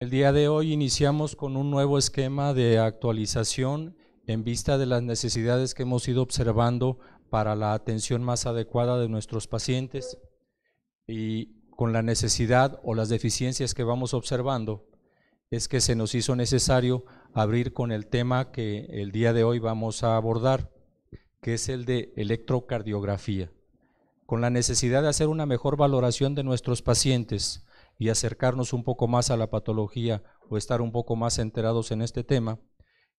El día de hoy iniciamos con un nuevo esquema de actualización en vista de las necesidades que hemos ido observando para la atención más adecuada de nuestros pacientes y con la necesidad o las deficiencias que vamos observando es que se nos hizo necesario abrir con el tema que el día de hoy vamos a abordar, que es el de electrocardiografía. Con la necesidad de hacer una mejor valoración de nuestros pacientes y acercarnos un poco más a la patología o estar un poco más enterados en este tema,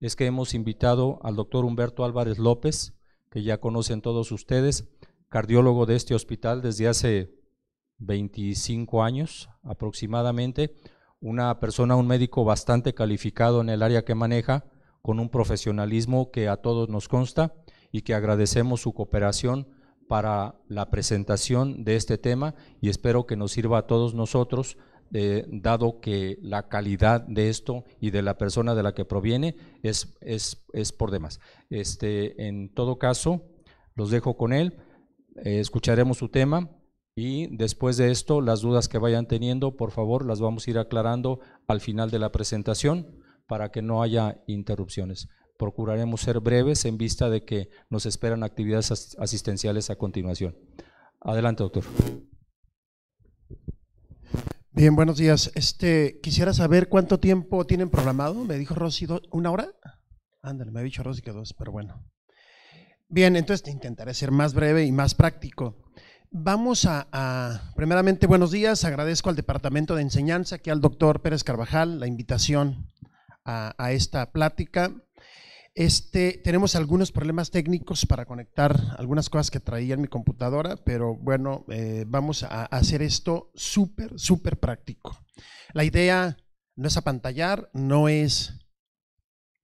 es que hemos invitado al doctor Humberto Álvarez López, que ya conocen todos ustedes, cardiólogo de este hospital desde hace 25 años aproximadamente, una persona, un médico bastante calificado en el área que maneja, con un profesionalismo que a todos nos consta y que agradecemos su cooperación para la presentación de este tema y espero que nos sirva a todos nosotros, dado que la calidad de esto y de la persona de la que proviene es por demás. En todo caso, los dejo con él, escucharemos su tema y después de esto, las dudas que vayan teniendo, por favor, las vamos a ir aclarando al final de la presentación para que no haya interrupciones. Procuraremos ser breves en vista de que nos esperan actividades asistenciales a continuación. Adelante, doctor. Bien, buenos días. Quisiera saber cuánto tiempo tienen programado. Me dijo Rosy, ¿1 hora? Ándale, me ha dicho Rosy que 2, pero bueno. Bien, entonces intentaré ser más breve y más práctico. Vamos primeramente, buenos días. Agradezco al Departamento de Enseñanza, aquí al doctor Pérez Carvajal, la invitación a esta plática. Tenemos algunos problemas técnicos para conectar algunas cosas que traía en mi computadora, pero bueno, vamos a hacer esto súper práctico. La idea no es apantallar, no es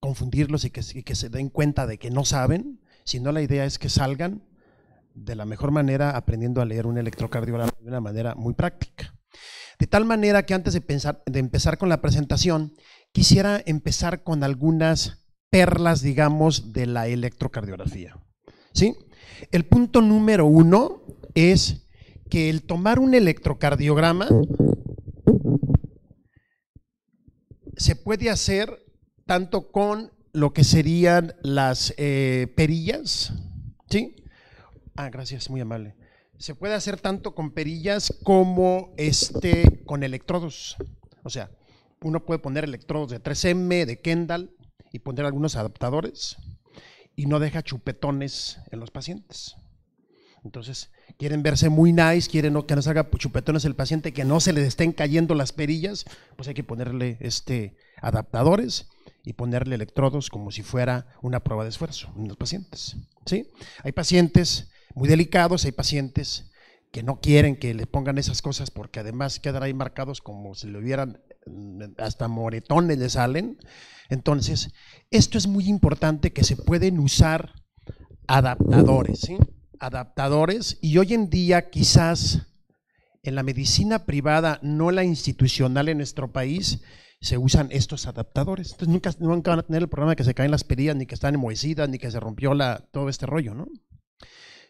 confundirlos y que se den cuenta de que no saben, sino la idea es que salgan de la mejor manera aprendiendo a leer un electrocardiograma de una manera muy práctica. De tal manera que antes de empezar con la presentación, quisiera empezar con algunas perlas, digamos, de la electrocardiografía, ¿sí? El punto número 1 es que el tomar un electrocardiograma se puede hacer tanto con lo que serían las perillas, ¿sí? Gracias, muy amable. Se puede hacer tanto con perillas como con electrodos. O sea, uno puede poner electrodos de 3M, de Kendall y poner algunos adaptadores y no deja chupetones en los pacientes. Entonces, quieren verse muy nice, quieren que no salga chupetones el paciente, que no se le estén cayendo las perillas, pues hay que ponerle adaptadores y ponerle electrodos como si fuera una prueba de esfuerzo en los pacientes, ¿sí? Hay pacientes muy delicados, hay pacientes que no quieren que le pongan esas cosas porque además quedan ahí marcados como si le hubieran, hasta moretones le salen. Entonces, esto es muy importante, que se pueden usar adaptadores, ¿sí? Adaptadores, y hoy en día quizás en la medicina privada, no la institucional en nuestro país, se usan estos adaptadores. Entonces nunca van a tener el problema de que se caen las perillas, ni que están enmohecidas, ni que se rompió todo este rollo, ¿no?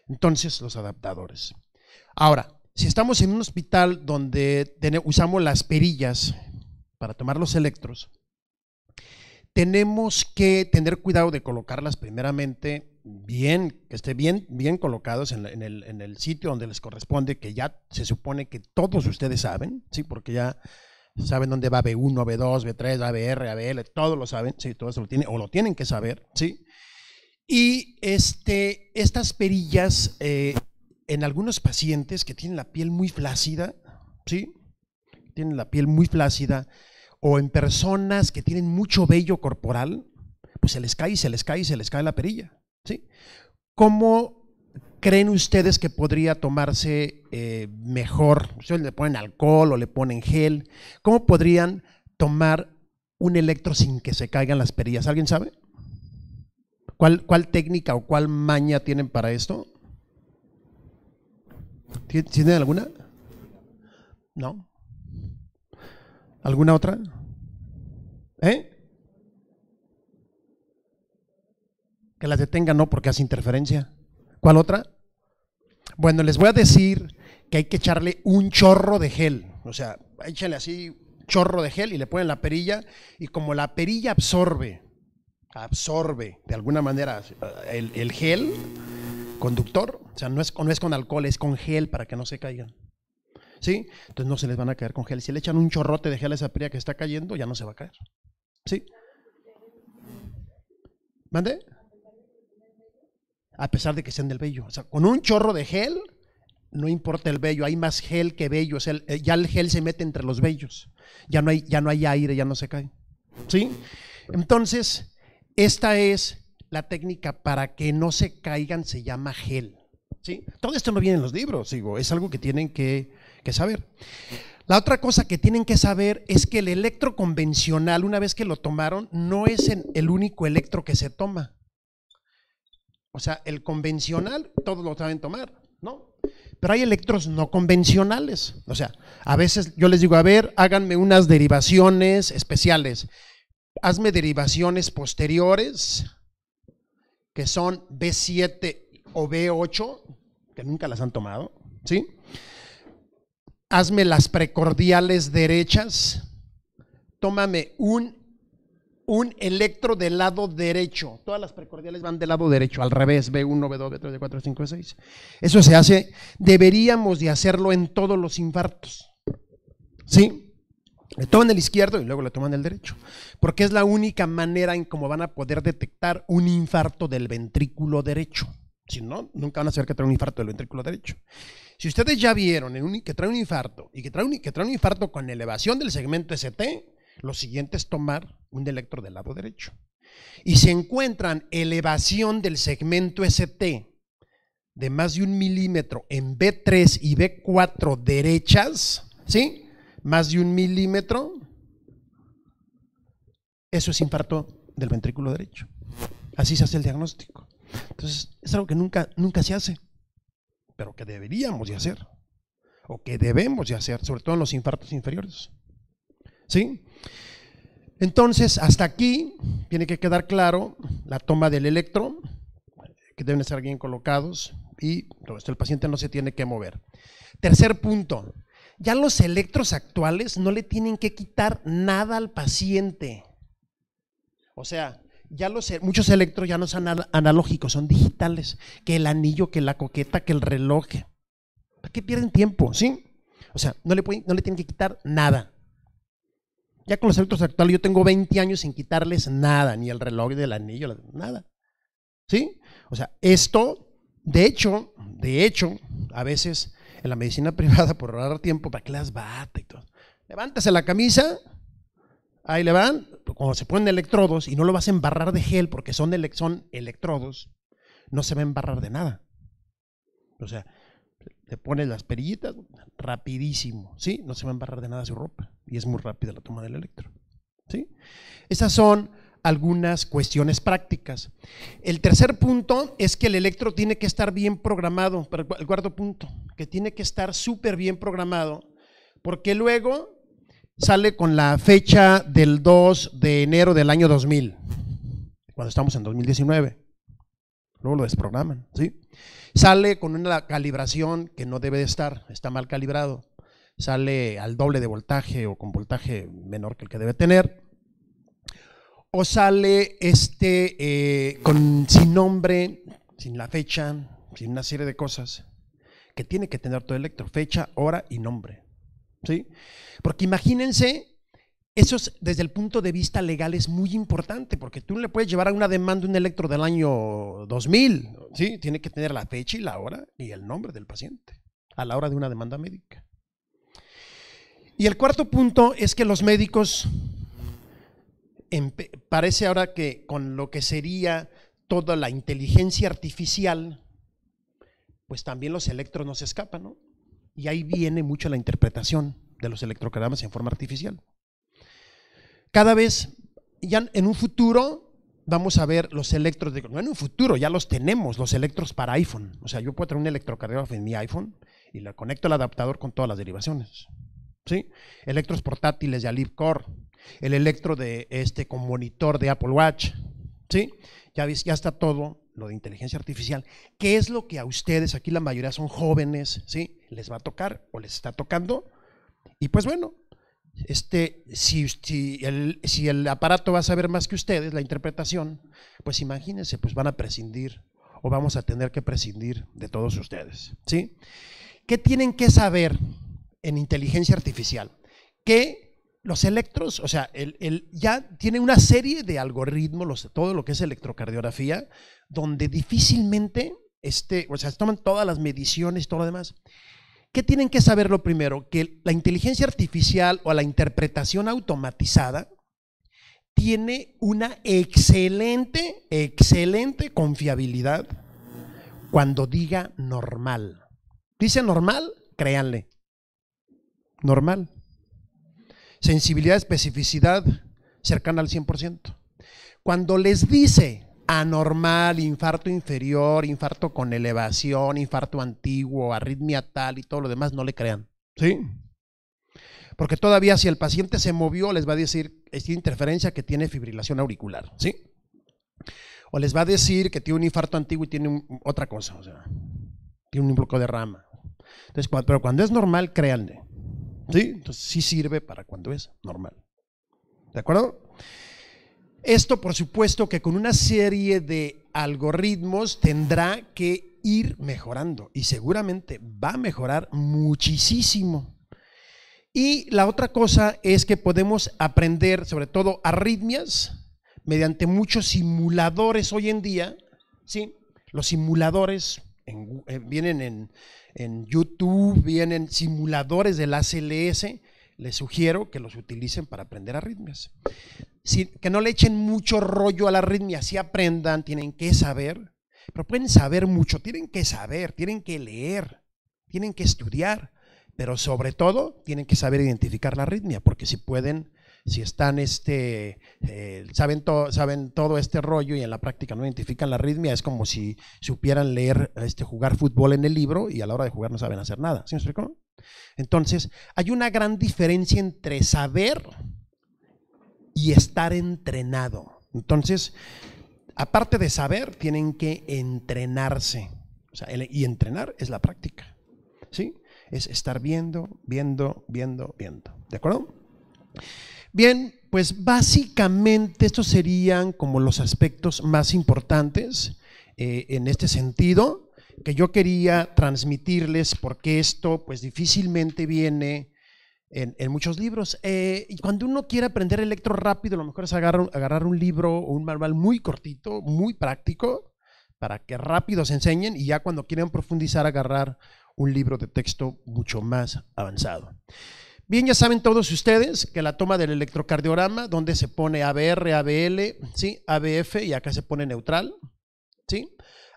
Entonces, los adaptadores. Ahora, si estamos en un hospital donde usamos las perillas para tomar los electros, tenemos que tener cuidado de colocarlas primeramente bien, que esté bien colocados en el sitio donde les corresponde, que ya se supone que todos ustedes saben, ¿sí? Porque ya saben dónde va B1, B2, B3, ABR, ABL, todos lo saben, ¿sí? Todo eso lo tienen que saber, ¿sí? Y estas perillas, en algunos pacientes que tienen la piel muy flácida, ¿sí? Tienen la piel muy flácida, o en personas que tienen mucho vello corporal, pues se les cae la perilla, ¿sí? ¿Cómo creen ustedes que podría tomarse mejor? Ustedes le ponen alcohol o le ponen gel. ¿Cómo podrían tomar un electro sin que se caigan las perillas? ¿Alguien sabe? ¿Cuál técnica o cuál maña tienen para esto? ¿Tienen alguna? ¿No? ¿Alguna otra? Que las detengan, no, porque hace interferencia. ¿Cuál otra? Bueno, les voy a decir que hay que echarle un chorro de gel. O sea, échale así chorro de gel y le ponen la perilla, y como la perilla absorbe de alguna manera el gel conductor, o sea, no es con alcohol, es con gel para que no se caigan. ¿Sí? Entonces no se les van a caer con gel. Si le echan un chorrote de gel a esa perilla que está cayendo, ya no se va a caer. ¿Sí? ¿Mande? A pesar de que sean del vello. O sea, con un chorro de gel, no importa el vello, hay más gel que vello. O sea, ya el gel se mete entre los vellos. Ya no hay aire, ya no se cae. ¿Sí? Entonces, esta es la técnica para que no se caigan, se llama gel. ¿Sí? Todo esto no viene en los libros, digo, es algo que tienen que saber. La otra cosa que tienen que saber es que el electro convencional, una vez que lo tomaron, no es el único electro que se toma. O sea, el convencional, todos lo saben tomar, ¿no? Pero hay electros no convencionales. O sea, a veces yo les digo, a ver, háganme unas derivaciones especiales. Hazme derivaciones posteriores, que son B7 o B8, que nunca las han tomado, ¿sí? Hazme las precordiales derechas, tómame un electro del lado derecho. Todas las precordiales van del lado derecho, al revés, B1, B2, B3, B4, B5, B6. Eso se hace, deberíamos de hacerlo en todos los infartos, ¿sí? Le toman el izquierdo y luego le toman el derecho, porque es la única manera en cómo van a poder detectar un infarto del ventrículo derecho. Si no, nunca van a saber que trae un infarto del ventrículo derecho. Si ustedes ya vieron que trae un infarto y que trae un infarto con elevación del segmento ST, lo siguiente es tomar un electro del lado derecho. Y si encuentran elevación del segmento ST de más de 1 milímetro en B3 y B4 derechas, ¿sí? Más de 1 milímetro, eso es infarto del ventrículo derecho. Así se hace el diagnóstico. Entonces, es algo que nunca se hace, pero que deberíamos de hacer, o que debemos de hacer, sobre todo en los infartos inferiores. ¿Sí? Entonces, hasta aquí tiene que quedar claro la toma del electro, que deben estar bien colocados, y todo esto el paciente no se tiene que mover. Tercer punto, ya los electros actuales no le tienen que quitar nada al paciente. O sea, ya muchos electros ya no son analógicos, son digitales, que el anillo, que la coqueta, que el reloj. ¿Para qué pierden tiempo? ¿Sí? O sea, no le tienen que quitar nada. Ya con los electros actuales yo tengo 20 años sin quitarles nada, ni el reloj del anillo, nada. ¿Sí? O sea, esto, de hecho, a veces en la medicina privada, por ahorrar tiempo, ¿para qué las bata y todo? Levántase la camisa, ahí le van, cuando se ponen electrodos y no lo vas a embarrar de gel porque son electrodos, no se va a embarrar de nada. O sea, te pones las perillitas rapidísimo, ¿sí? No se va a embarrar de nada su ropa y es muy rápida la toma del electro, ¿sí? Esas son algunas cuestiones prácticas. El tercer punto es que el electro tiene que estar bien programado, el cuarto punto, que tiene que estar súper bien programado, porque luego sale con la fecha del 2 de enero del año 2000, cuando estamos en 2019, luego lo desprograman, ¿sí? Sale con una calibración que no debe de estar, está mal calibrado, sale al doble de voltaje o con voltaje menor que el que debe tener, o sale sin nombre, sin la fecha, sin una serie de cosas que tiene que tener todo electro, fecha, hora y nombre, ¿sí? Porque imagínense, eso desde el punto de vista legal es muy importante, porque tú le puedes llevar a una demanda un electro del año 2000, ¿sí? Tiene que tener la fecha y la hora y el nombre del paciente a la hora de una demanda médica. Y el cuarto punto es que los médicos, parece ahora que con lo que sería toda la inteligencia artificial, pues también los electros no se escapan, ¿no? Y ahí viene mucho la interpretación de los electrocardiogramas en forma artificial. Cada vez, ya en un futuro, vamos a ver los electros, no en un futuro, ya los tenemos, los electros para iPhone. O sea, yo puedo tener un electrocardiógrafo en mi iPhone y le conecto al adaptador con todas las derivaciones, ¿sí? Electros portátiles de AliveCore, el electro con monitor de Apple Watch, ¿sí? Ya está todo lo de inteligencia artificial. ¿Qué es lo que a ustedes, aquí la mayoría son jóvenes, ¿sí? Les va a tocar o les está tocando? Y pues bueno, si el aparato va a saber más que ustedes, la interpretación, pues imagínense, pues van a prescindir o vamos a tener que prescindir de todos ustedes, ¿sí? ¿Qué tienen que saber en inteligencia artificial? Que los electros, o sea, ya tiene una serie de algoritmos, todo lo que es electrocardiografía, donde difícilmente, o sea, toman todas las mediciones y todo lo demás. ¿Qué tienen que saber lo primero? Que la inteligencia artificial o la interpretación automatizada tiene una excelente confiabilidad cuando diga normal. Dice normal, créanle. Normal. Sensibilidad, especificidad cercana al 100%. Cuando les dice anormal, infarto inferior, infarto con elevación, infarto antiguo, arritmia tal y todo lo demás, no le crean, ¿sí? Porque todavía si el paciente se movió, les va a decir, es interferencia, que tiene fibrilación auricular, ¿sí? O les va a decir que tiene un infarto antiguo y tiene otra cosa, o sea, tiene un bloqueo de rama. Entonces, pero cuando es normal, créanle, ¿sí? Entonces sí sirve para cuando es normal. ¿De acuerdo? Esto, por supuesto, que con una serie de algoritmos tendrá que ir mejorando y seguramente va a mejorar muchísimo. Y la otra cosa es que podemos aprender, sobre todo, arritmias mediante muchos simuladores hoy en día, ¿sí? Los simuladores vienen en YouTube, vienen simuladores del ACLS. Les sugiero que los utilicen para aprender arritmias. Que no le echen mucho rollo a la arritmia, si aprendan, tienen que saber, pero pueden saber mucho, tienen que saber, tienen que leer, tienen que estudiar, pero sobre todo tienen que saber identificar la arritmia, porque si pueden, si están, saben todo este rollo y en la práctica no identifican la arritmia, es como si supieran leer, jugar fútbol en el libro y a la hora de jugar no saben hacer nada, ¿sí me explico? Entonces, hay una gran diferencia entre saber y estar entrenado. Entonces, aparte de saber, tienen que entrenarse. O sea, y entrenar es la práctica, ¿sí? Es estar viendo. ¿De acuerdo? Bien, pues básicamente estos serían como los aspectos más importantes en este sentido que yo quería transmitirles, porque esto pues difícilmente viene en muchos libros. Y cuando uno quiere aprender electro rápido, lo mejor es agarrar un libro o un manual muy cortito, muy práctico, para que rápido se enseñen, y ya cuando quieren profundizar, agarrar un libro de texto mucho más avanzado. Bien, ya saben todos ustedes que la toma del electrocardiograma, donde se pone ABR, ABL, ¿sí? ABF, y acá se pone neutral, ¿sí?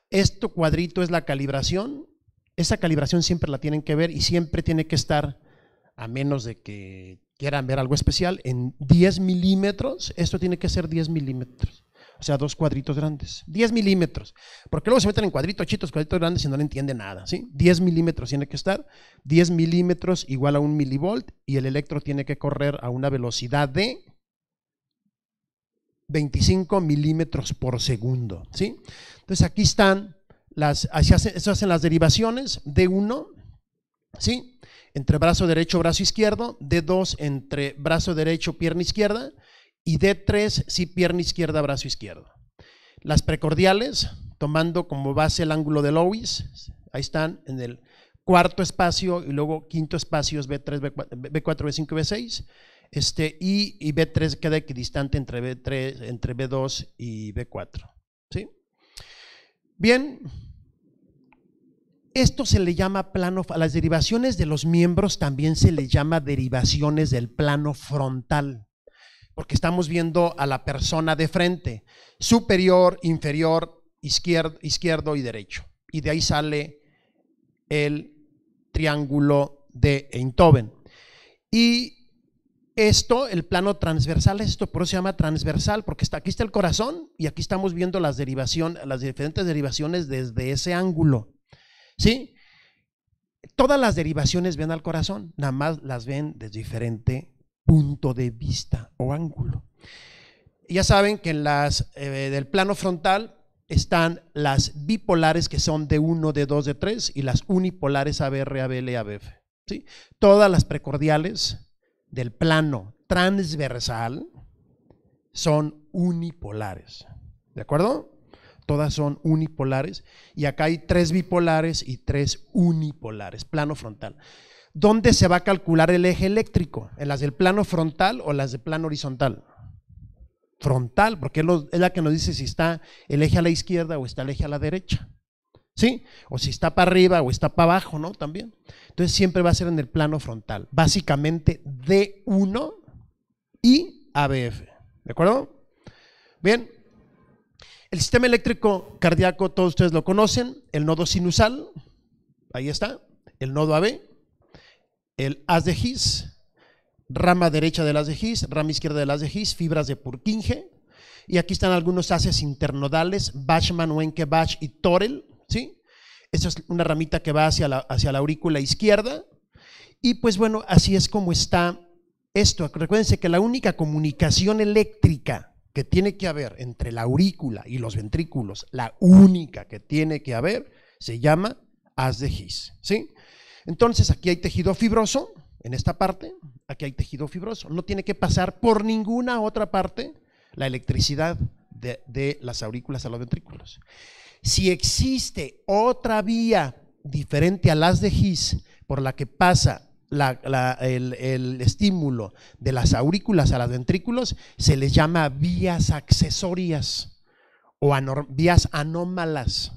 Esto cuadrito es la calibración. Esa calibración siempre la tienen que ver y siempre tiene que estar, a menos de que quieran ver algo especial, en 10 milímetros. Esto tiene que ser 10 milímetros, o sea, 2 cuadritos grandes, 10 milímetros, porque luego se meten en cuadritos chitos, cuadritos grandes y no le entienden nada, ¿sí? 10 milímetros tiene que estar, 10 milímetros igual a 1 milivolt, y el electro tiene que correr a una velocidad de 25 milímetros por segundo, ¿sí? Entonces aquí están eso hacen las derivaciones, D1, ¿sí? Entre brazo derecho, brazo izquierdo, D2 entre brazo derecho, pierna izquierda, y D3, sí, pierna izquierda, brazo izquierdo. Las precordiales, tomando como base el ángulo de Lewis, ahí están en el cuarto espacio, y luego quinto espacio es B3, B4, B5, B6, y B3 queda equidistante entre B3, entre B2 y B4, ¿sí? Bien, esto se le llama plano, a las derivaciones de los miembros también se le llama derivaciones del plano frontal, porque estamos viendo a la persona de frente, superior, inferior, izquierdo y derecho, y de ahí sale el triángulo de Einthoven. Y esto, el plano transversal, esto por eso se llama transversal, porque aquí está el corazón y aquí estamos viendo las diferentes derivaciones desde ese ángulo, ¿sí? Todas las derivaciones ven al corazón, nada más las ven desde diferente punto de vista o ángulo. Ya saben que en del plano frontal están las bipolares, que son D1, D2, D3, y las unipolares ABR, ABL y ABF, ¿sí? Todas las precordiales del plano transversal son unipolares. ¿De acuerdo? Todas son unipolares y acá hay 3 bipolares y 3 unipolares, plano frontal. ¿Dónde se va a calcular el eje eléctrico? ¿En las del plano frontal o las del plano horizontal? Frontal, porque es la que nos dice si está el eje a la izquierda o está el eje a la derecha. ¿Sí? O si está para arriba o está para abajo, ¿no? También. Entonces siempre va a ser en el plano frontal. Básicamente D1 y ABF. ¿De acuerdo? Bien. El sistema eléctrico cardíaco, todos ustedes lo conocen. El nodo sinusal, ahí está. El nodo AB. El haz de His. Rama derecha del haz de His, rama izquierda del haz de His, fibras de Purkinje. Y aquí están algunos haces internodales, Bachmann, Wenck-Bach y Torel. ¿Sí? Esta es una ramita que va hacia la aurícula izquierda. Y pues bueno, así es como está esto. Recuérdense que la única comunicación eléctrica que tiene que haber entre la aurícula y los ventrículos, la única que tiene que haber, se llama haz de His. ¿Sí? Entonces aquí hay tejido fibroso, en esta parte, aquí hay tejido fibroso. No tiene que pasar por ninguna otra parte la electricidad de las aurículas a los ventrículos. Si existe otra vía diferente al haz de His por la que pasa el estímulo de las aurículas a los ventrículos, se les llama vías accesorias o vías anómalas,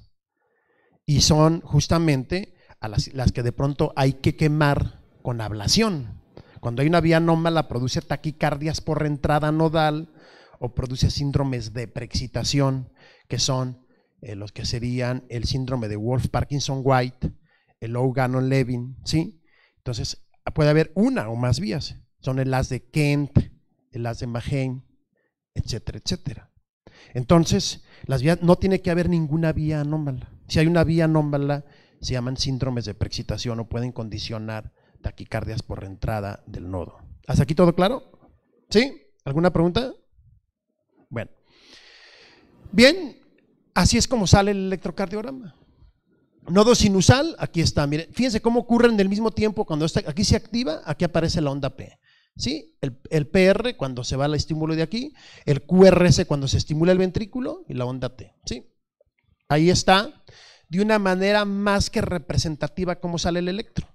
y son justamente a las que de pronto hay que quemar con ablación. Cuando hay una vía anómala, produce taquicardias por entrada nodal o produce síndromes de preexcitación, que son los que serían el síndrome de Wolff-Parkinson-White, el Low-Gannon-Levin, ¿sí? Entonces puede haber una o más vías, son el haz de Kent, el haz de Magen, etcétera, etcétera. Entonces, las vías, no tiene que haber ninguna vía anómala. Si hay una vía anómala, se llaman síndromes de preexcitación o pueden condicionar taquicardias por entrada del nodo. ¿Hasta aquí todo claro? ¿Sí? ¿Alguna pregunta? Bueno. Bien, así es como sale el electrocardiograma. Nodo sinusal, aquí está, miren, fíjense cómo ocurren del mismo tiempo. Cuando aquí se activa, aquí aparece la onda P. ¿Sí? El PR cuando se va al estímulo de aquí, el QRS cuando se estimula el ventrículo y la onda T. ¿Sí? Ahí está, de una manera más que representativa cómo sale el electro.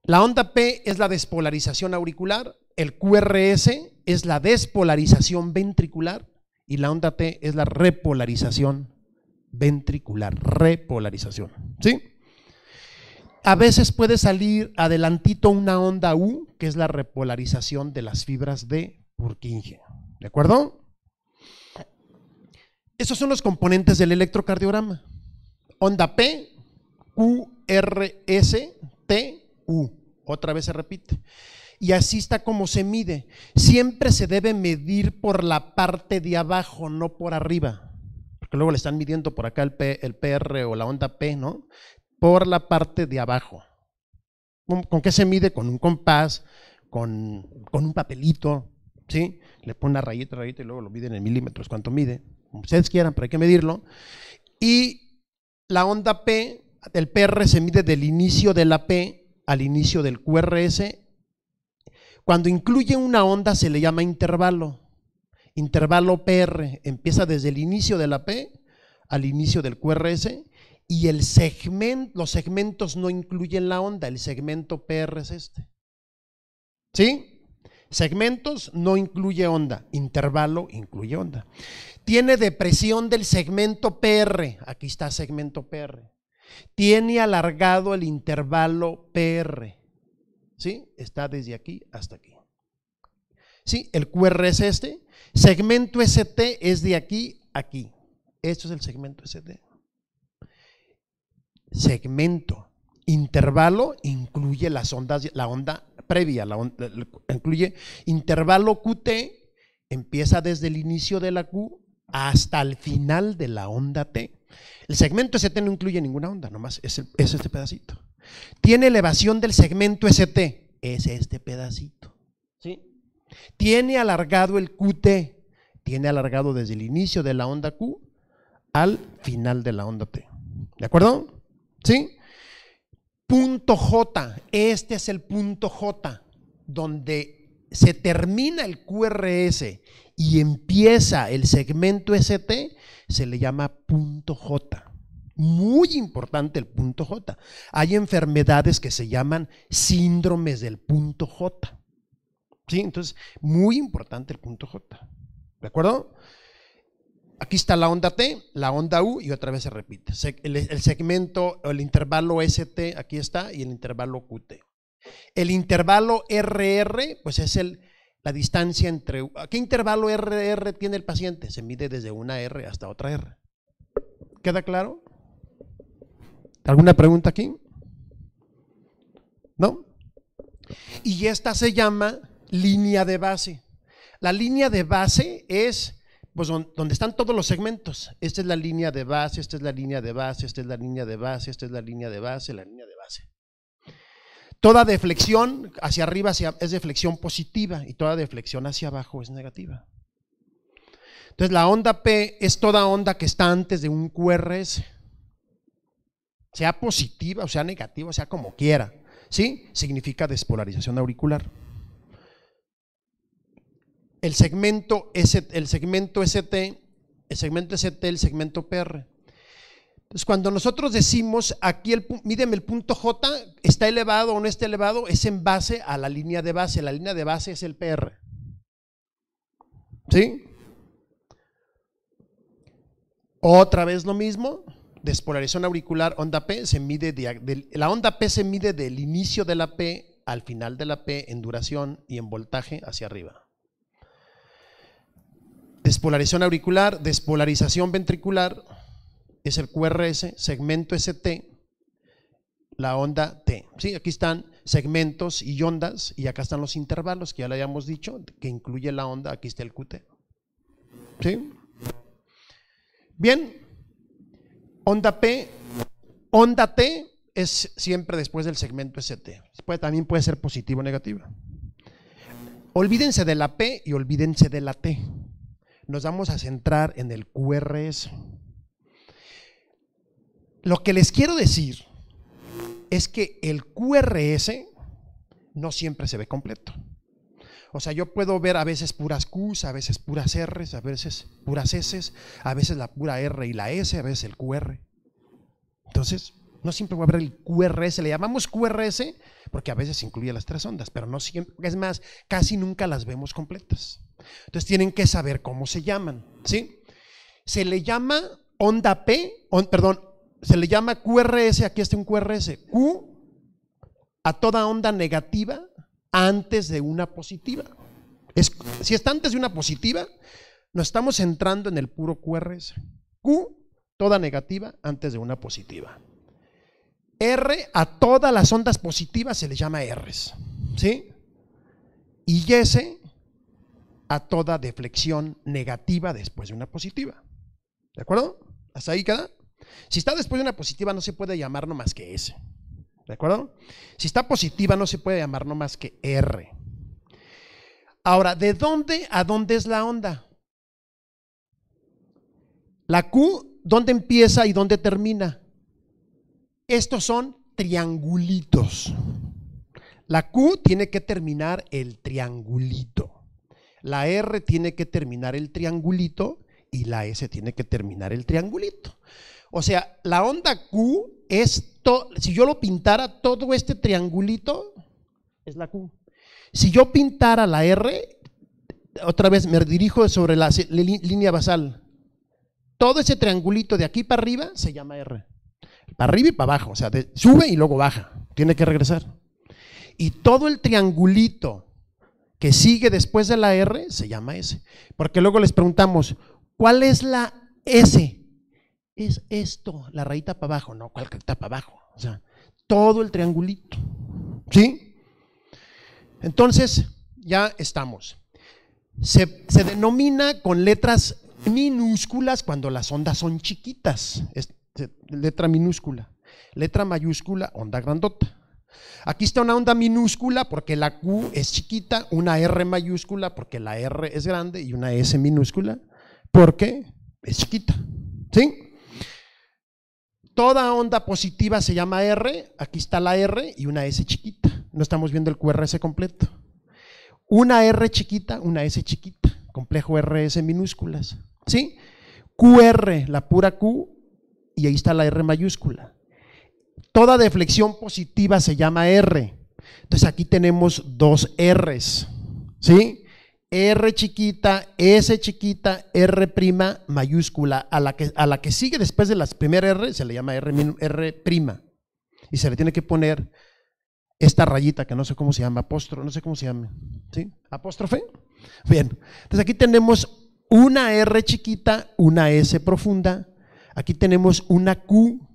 La onda P es la despolarización auricular, el QRS es la despolarización ventricular y la onda T es la repolarización ventricular, repolarización. ¿Sí? A veces puede salir adelantito una onda U, que es la repolarización de las fibras de Purkinje. ¿De acuerdo? Esos son los componentes del electrocardiograma. Onda P, QRS, T, U. Otra vez se repite. Y así está como se mide. Siempre se debe medir por la parte de abajo, no por arriba. Porque luego le están midiendo por acá el PR o la onda P, ¿no? Por la parte de abajo. ¿Con qué se mide? Con un compás, con un papelito, ¿sí? Le pone una rayita y luego lo miden en milímetros, cuánto mide, como ustedes quieran, pero hay que medirlo. Y la onda P, el PR se mide del inicio de la P al inicio del QRS. Cuando incluye una onda se le llama intervalo. Intervalo PR, empieza desde el inicio de la P al inicio del QRS. Y los segmentos no incluyen la onda, el segmento PR es este. ¿Sí? Segmentos no incluye onda, intervalo incluye onda. Tiene depresión del segmento PR, aquí está segmento PR. Tiene alargado el intervalo PR, ¿sí? Está desde aquí hasta aquí. ¿Sí? El QR es este. Segmento ST es de aquí a aquí. Esto es el segmento ST. Segmento, intervalo incluye las ondas, la onda previa, incluye intervalo QT, empieza desde el inicio de la Q hasta el final de la onda T. El segmento ST no incluye ninguna onda, nomás es este pedacito. Tiene elevación del segmento ST, es este pedacito. ¿Sí? Tiene alargado el QT, tiene alargado desde el inicio de la onda Q al final de la onda T. ¿De acuerdo? ¿Sí? Punto J, este es el punto J, donde se termina el QRS y empieza el segmento ST, se le llama punto J. Muy importante el punto J. Hay enfermedades que se llaman síndromes del punto J. ¿Sí? Entonces, muy importante el punto J. ¿De acuerdo? Aquí está la onda T, la onda U y otra vez se repite. El segmento, el intervalo ST, aquí está, y el intervalo QT. El intervalo RR, pues es la distancia entre… ¿Qué intervalo RR tiene el paciente? Se mide desde una R hasta otra R. ¿Queda claro? ¿Alguna pregunta aquí? ¿No? Y esta se llama línea de base. La línea de base es… pues donde están todos los segmentos. Esta es la línea de base, esta es la línea de base, esta es la línea de base, esta es la línea de base, la línea de base. Toda deflexión hacia arriba es deflexión positiva y toda deflexión hacia abajo es negativa. Entonces la onda P es toda onda que está antes de un QRS, sea positiva o sea negativa, o sea como quiera, ¿sí? Significa despolarización auricular. El segmento ST, el segmento PR. Entonces, cuando nosotros decimos aquí, mídeme el punto J, está elevado o no está elevado, es en base a la línea de base. La línea de base es el PR. ¿Sí? Otra vez lo mismo, despolarización auricular, onda P, la onda P se mide del inicio de la P al final de la P en duración y en voltaje hacia arriba. Despolarización auricular, despolarización ventricular, es el QRS, segmento ST, la onda T. ¿Sí? Aquí están segmentos y ondas y acá están los intervalos que ya le habíamos dicho, que incluye la onda, aquí está el QT. ¿Sí? Bien, onda P, onda T es siempre después del segmento ST. También puede ser positiva o negativa. Olvídense de la P y olvídense de la T. Nos vamos a centrar en el QRS. Lo que les quiero decir es que el QRS no siempre se ve completo. O sea, yo puedo ver a veces puras Qs, a veces puras Rs, a veces puras S, a veces la pura R y la S, a veces el QR. Entonces, no siempre voy a ver el QRS. Le llamamos QRS porque a veces incluye las tres ondas, pero no siempre, es más, casi nunca las vemos completas. Entonces tienen que saber cómo se llaman, ¿sí? Se le llama onda P, se le llama QRS, aquí está un QRS, Q a toda onda negativa antes de una positiva. Si está antes de una positiva, nos estamos centrando en el puro QRS. Q, toda negativa antes de una positiva. R, a todas las ondas positivas se les llama Rs, ¿sí? Y S, a toda deflexión negativa después de una positiva. ¿De acuerdo? ¿Hasta ahí queda? Si está después de una positiva no se puede llamar no más que S. ¿De acuerdo? Si está positiva no se puede llamar no más que R. Ahora, ¿de dónde a dónde es la onda? La Q, ¿dónde empieza y dónde termina? Estos son triangulitos. La Q tiene que terminar el triangulito. La R tiene que terminar el triangulito y la S tiene que terminar el triangulito. O sea, la onda Q es, si yo lo pintara, todo este triangulito es la Q. Si yo pintara la R, otra vez me dirijo sobre la línea basal. Todo ese triangulito de aquí para arriba se llama R. Para arriba y para abajo, o sea, sube y luego baja, tiene que regresar. Y todo el triangulito que sigue después de la R se llama S. Porque luego les preguntamos, ¿cuál es la S? Es esto, la rayita para abajo. No, ¿cuál rayita para abajo? O sea, todo el triangulito. ¿Sí? Entonces, ya estamos. Se denomina con letras minúsculas cuando las ondas son chiquitas. Letra minúscula. Letra mayúscula, onda grandota. Aquí está una onda minúscula porque la Q es chiquita, una R mayúscula porque la R es grande y una S minúscula porque es chiquita. ¿Sí? Toda onda positiva se llama R, aquí está la R y una S chiquita. No estamos viendo el QRS completo. una R chiquita, una S chiquita, complejo RS minúsculas, ¿sí? QR, la pura Q, y ahí está la R mayúscula. Toda deflexión positiva se llama R. Entonces aquí tenemos dos R's, ¿sí? R chiquita, S chiquita, R prima mayúscula. A la que sigue después de la primera R se le llama R prima. Y se le tiene que poner esta rayita que no sé cómo se llama, apóstrofe, no sé cómo se llama, ¿sí? ¿Apóstrofe? Bien, entonces aquí tenemos una R chiquita, una S profunda, aquí tenemos una Q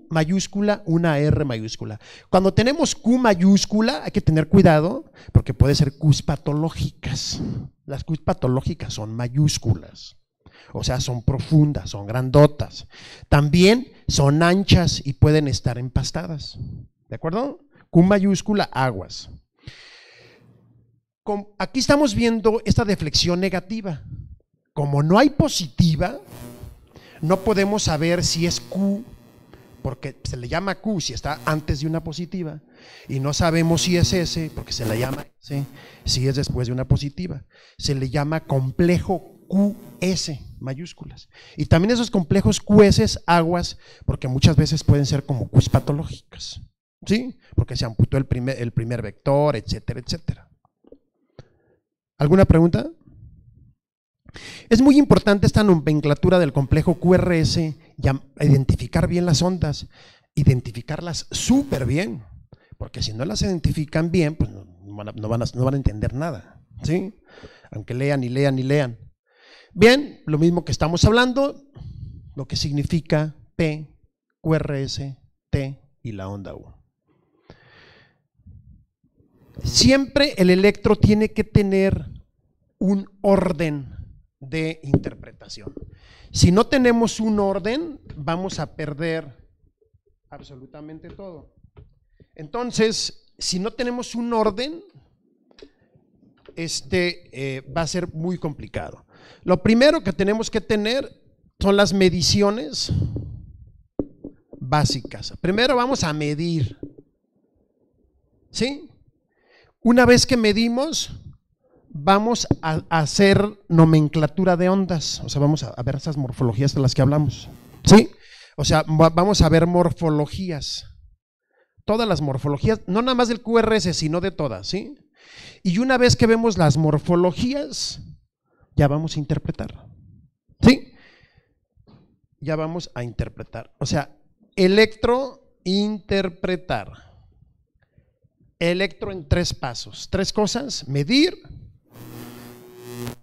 mayúscula, una R mayúscula. Cuando tenemos Q mayúscula hay que tener cuidado porque puede ser Qs patológicas. Las Qs patológicas son mayúsculas, o sea, son profundas, son grandotas. También son anchas y pueden estar empastadas. ¿De acuerdo? Q mayúscula, aguas. Aquí estamos viendo esta deflexión negativa. Como no hay positiva, no podemos saber si es Q, porque se le llama Q si está antes de una positiva, y no sabemos si es S, porque se le llama S si es después de una positiva. Se le llama complejo QS mayúsculas. Y también esos complejos QS aguas, porque muchas veces pueden ser como Qs patológicas, ¿sí? Porque se amputó el primer vector, etcétera, etcétera. ¿Alguna pregunta? Es muy importante esta nomenclatura del complejo QRS, identificar bien las ondas, identificarlas súper bien, porque si no las identifican bien, pues no van a entender nada, ¿sí? Aunque lean y lean y lean. Bien, lo mismo que estamos hablando, lo que significa P, QRS, T y la onda U. Siempre el electro tiene que tener un orden de interpretación. Si no tenemos un orden, vamos a perder absolutamente todo. Entonces, si no tenemos un orden, va a ser muy complicado. Lo primero que tenemos que tener son las mediciones básicas. Primero vamos a medir, ¿sí? Una vez que medimos, vamos a hacer nomenclatura de ondas, o sea, vamos a ver esas morfologías de las que hablamos, ¿sí? O sea, vamos a ver morfologías, todas las morfologías, no nada más del QRS, sino de todas, ¿sí? Y una vez que vemos las morfologías, ya vamos a interpretar, ¿sí? Ya vamos a interpretar, o sea, electrointerpretar. Electro en 3 pasos, 3 cosas: medir,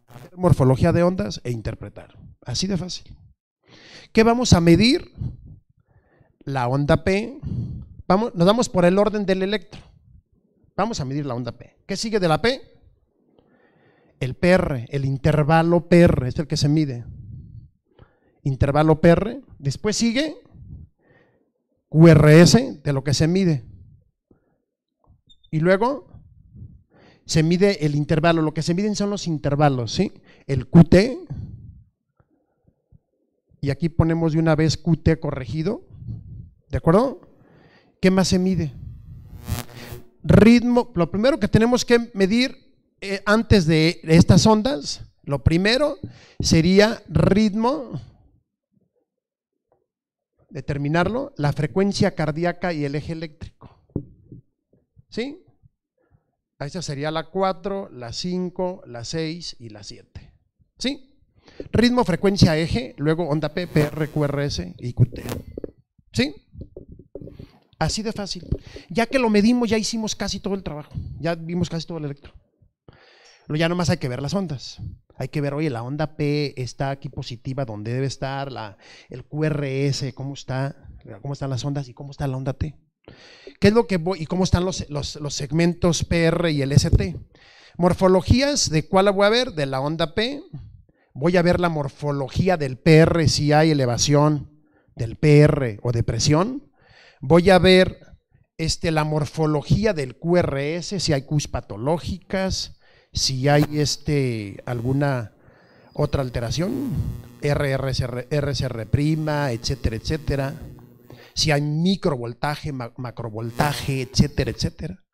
hacer morfología de ondas e interpretar. Así de fácil. ¿Qué vamos a medir? La onda P. Nos vamos por el orden del electro. Vamos a medir la onda P. ¿Qué sigue de la P? El PR, el intervalo PR, es el que se mide. Intervalo PR. Después sigue QRS, de lo que se mide. Y luego se mide el intervalo, lo que se miden son los intervalos, ¿sí? El QT, y aquí ponemos de una vez QT corregido, ¿de acuerdo? ¿Qué más se mide? Ritmo. Lo primero que tenemos que medir antes de estas ondas, lo primero sería ritmo, determinarlo, la frecuencia cardíaca y el eje eléctrico. ¿Sí? Esa sería la 4, la 5, la 6 y la 7. ¿Sí? Ritmo, frecuencia, eje, luego onda P, PR, QRS y QT. ¿Sí? Así de fácil. Ya que lo medimos, ya hicimos casi todo el trabajo. Ya vimos casi todo el electro. Ya nomás hay que ver las ondas. Hay que ver, oye, la onda P está aquí positiva, donde debe estar, el QRS, cómo están las ondas y cómo está la onda T. ¿Qué es lo que voy y cómo están los segmentos PR y el ST? Morfologías, ¿de cuál la voy a ver? De la onda P. Voy a ver la morfología del PR, si hay elevación del PR o depresión. Voy a ver la morfología del QRS, si hay Qs patológicas, si hay alguna otra alteración, RSR', etcétera, etcétera. Si hay microvoltaje, macrovoltaje, etcétera, etcétera.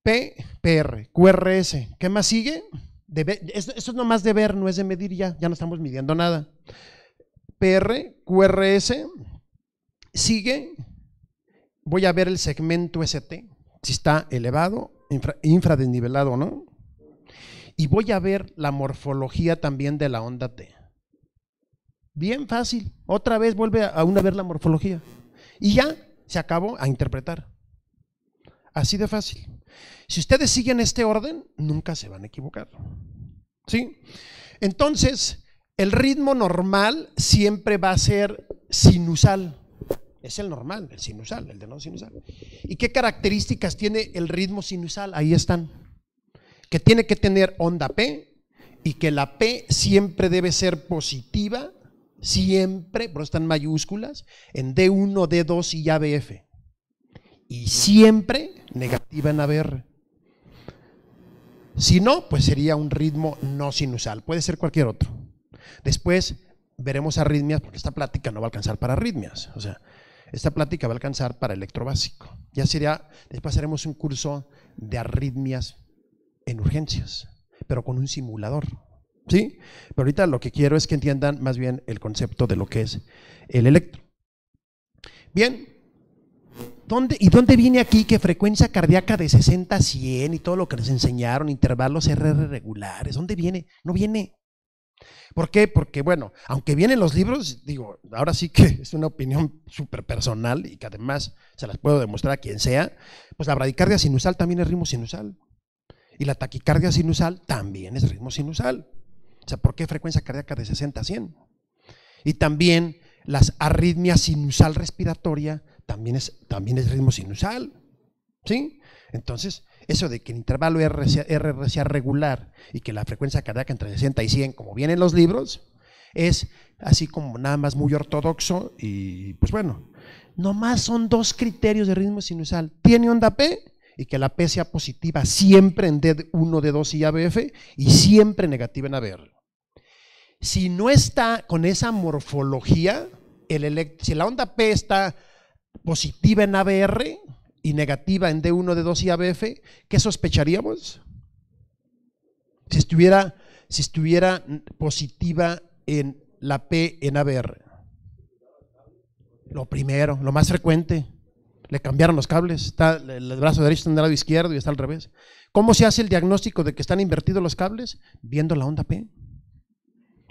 P, PR, QRS. ¿Qué más sigue? Eso es nomás de ver, no es de medir ya no estamos midiendo nada. PR, QRS, sigue, voy a ver el segmento ST, si está elevado, infradesnivelado o no. Y voy a ver la morfología también de la onda T. Bien fácil, otra vez vuelve a ver la morfología. Y ya se acabó a interpretar. Así de fácil. Si ustedes siguen este orden, nunca se van a equivocar. ¿Sí? Entonces, el ritmo normal siempre va a ser sinusal. Es el normal, el sinusal, el de no sinusal. ¿Y qué características tiene el ritmo sinusal? Ahí están. Que tiene que tener onda P y que la P siempre debe ser positiva, siempre, por eso están mayúsculas, en D1, D2 y ABF. Y siempre negativa en ABR. Si no, pues sería un ritmo no sinusal, puede ser cualquier otro. Después veremos arritmias, porque esta plática no va a alcanzar para arritmias, o sea, esta plática va a alcanzar para electrobásico. Ya sería, después haremos un curso de arritmias en urgencias, pero con un simulador, ¿sí? Pero ahorita lo que quiero es que entiendan más bien el concepto de lo que es el electro. Bien. ¿Y dónde viene aquí que frecuencia cardíaca de 60 a 100 y todo lo que les enseñaron, intervalos RR regulares? ¿Dónde viene? No viene. ¿Por qué? Porque, bueno, aunque vienen los libros, digo, ahora sí que es una opinión súper personal y que además se las puedo demostrar a quien sea, pues la bradicardia sinusal también es ritmo sinusal. Y la taquicardia sinusal también es ritmo sinusal. O sea, ¿por qué frecuencia cardíaca de 60 a 100? Y también las arritmias sinusal respiratoria también es ritmo sinusal, ¿sí? Entonces, eso de que el intervalo R sea regular y que la frecuencia cardíaca entre 60 y 100, como vienen en los libros, es así como nada más muy ortodoxo y pues bueno, nomás son dos criterios de ritmo sinusal. Tiene onda P y que la P sea positiva siempre en D1, D2 y ABF y siempre negativa en ABR. Si no está con esa morfología, si la onda P está positiva en ABR y negativa en D1, D2 y ABF, ¿qué sospecharíamos? Si estuviera positiva en la P en ABR. Lo primero, lo más frecuente, le cambiaron los cables, está el brazo derecho está en el lado izquierdo y está al revés. ¿Cómo se hace el diagnóstico de que están invertidos los cables? Viendo la onda P,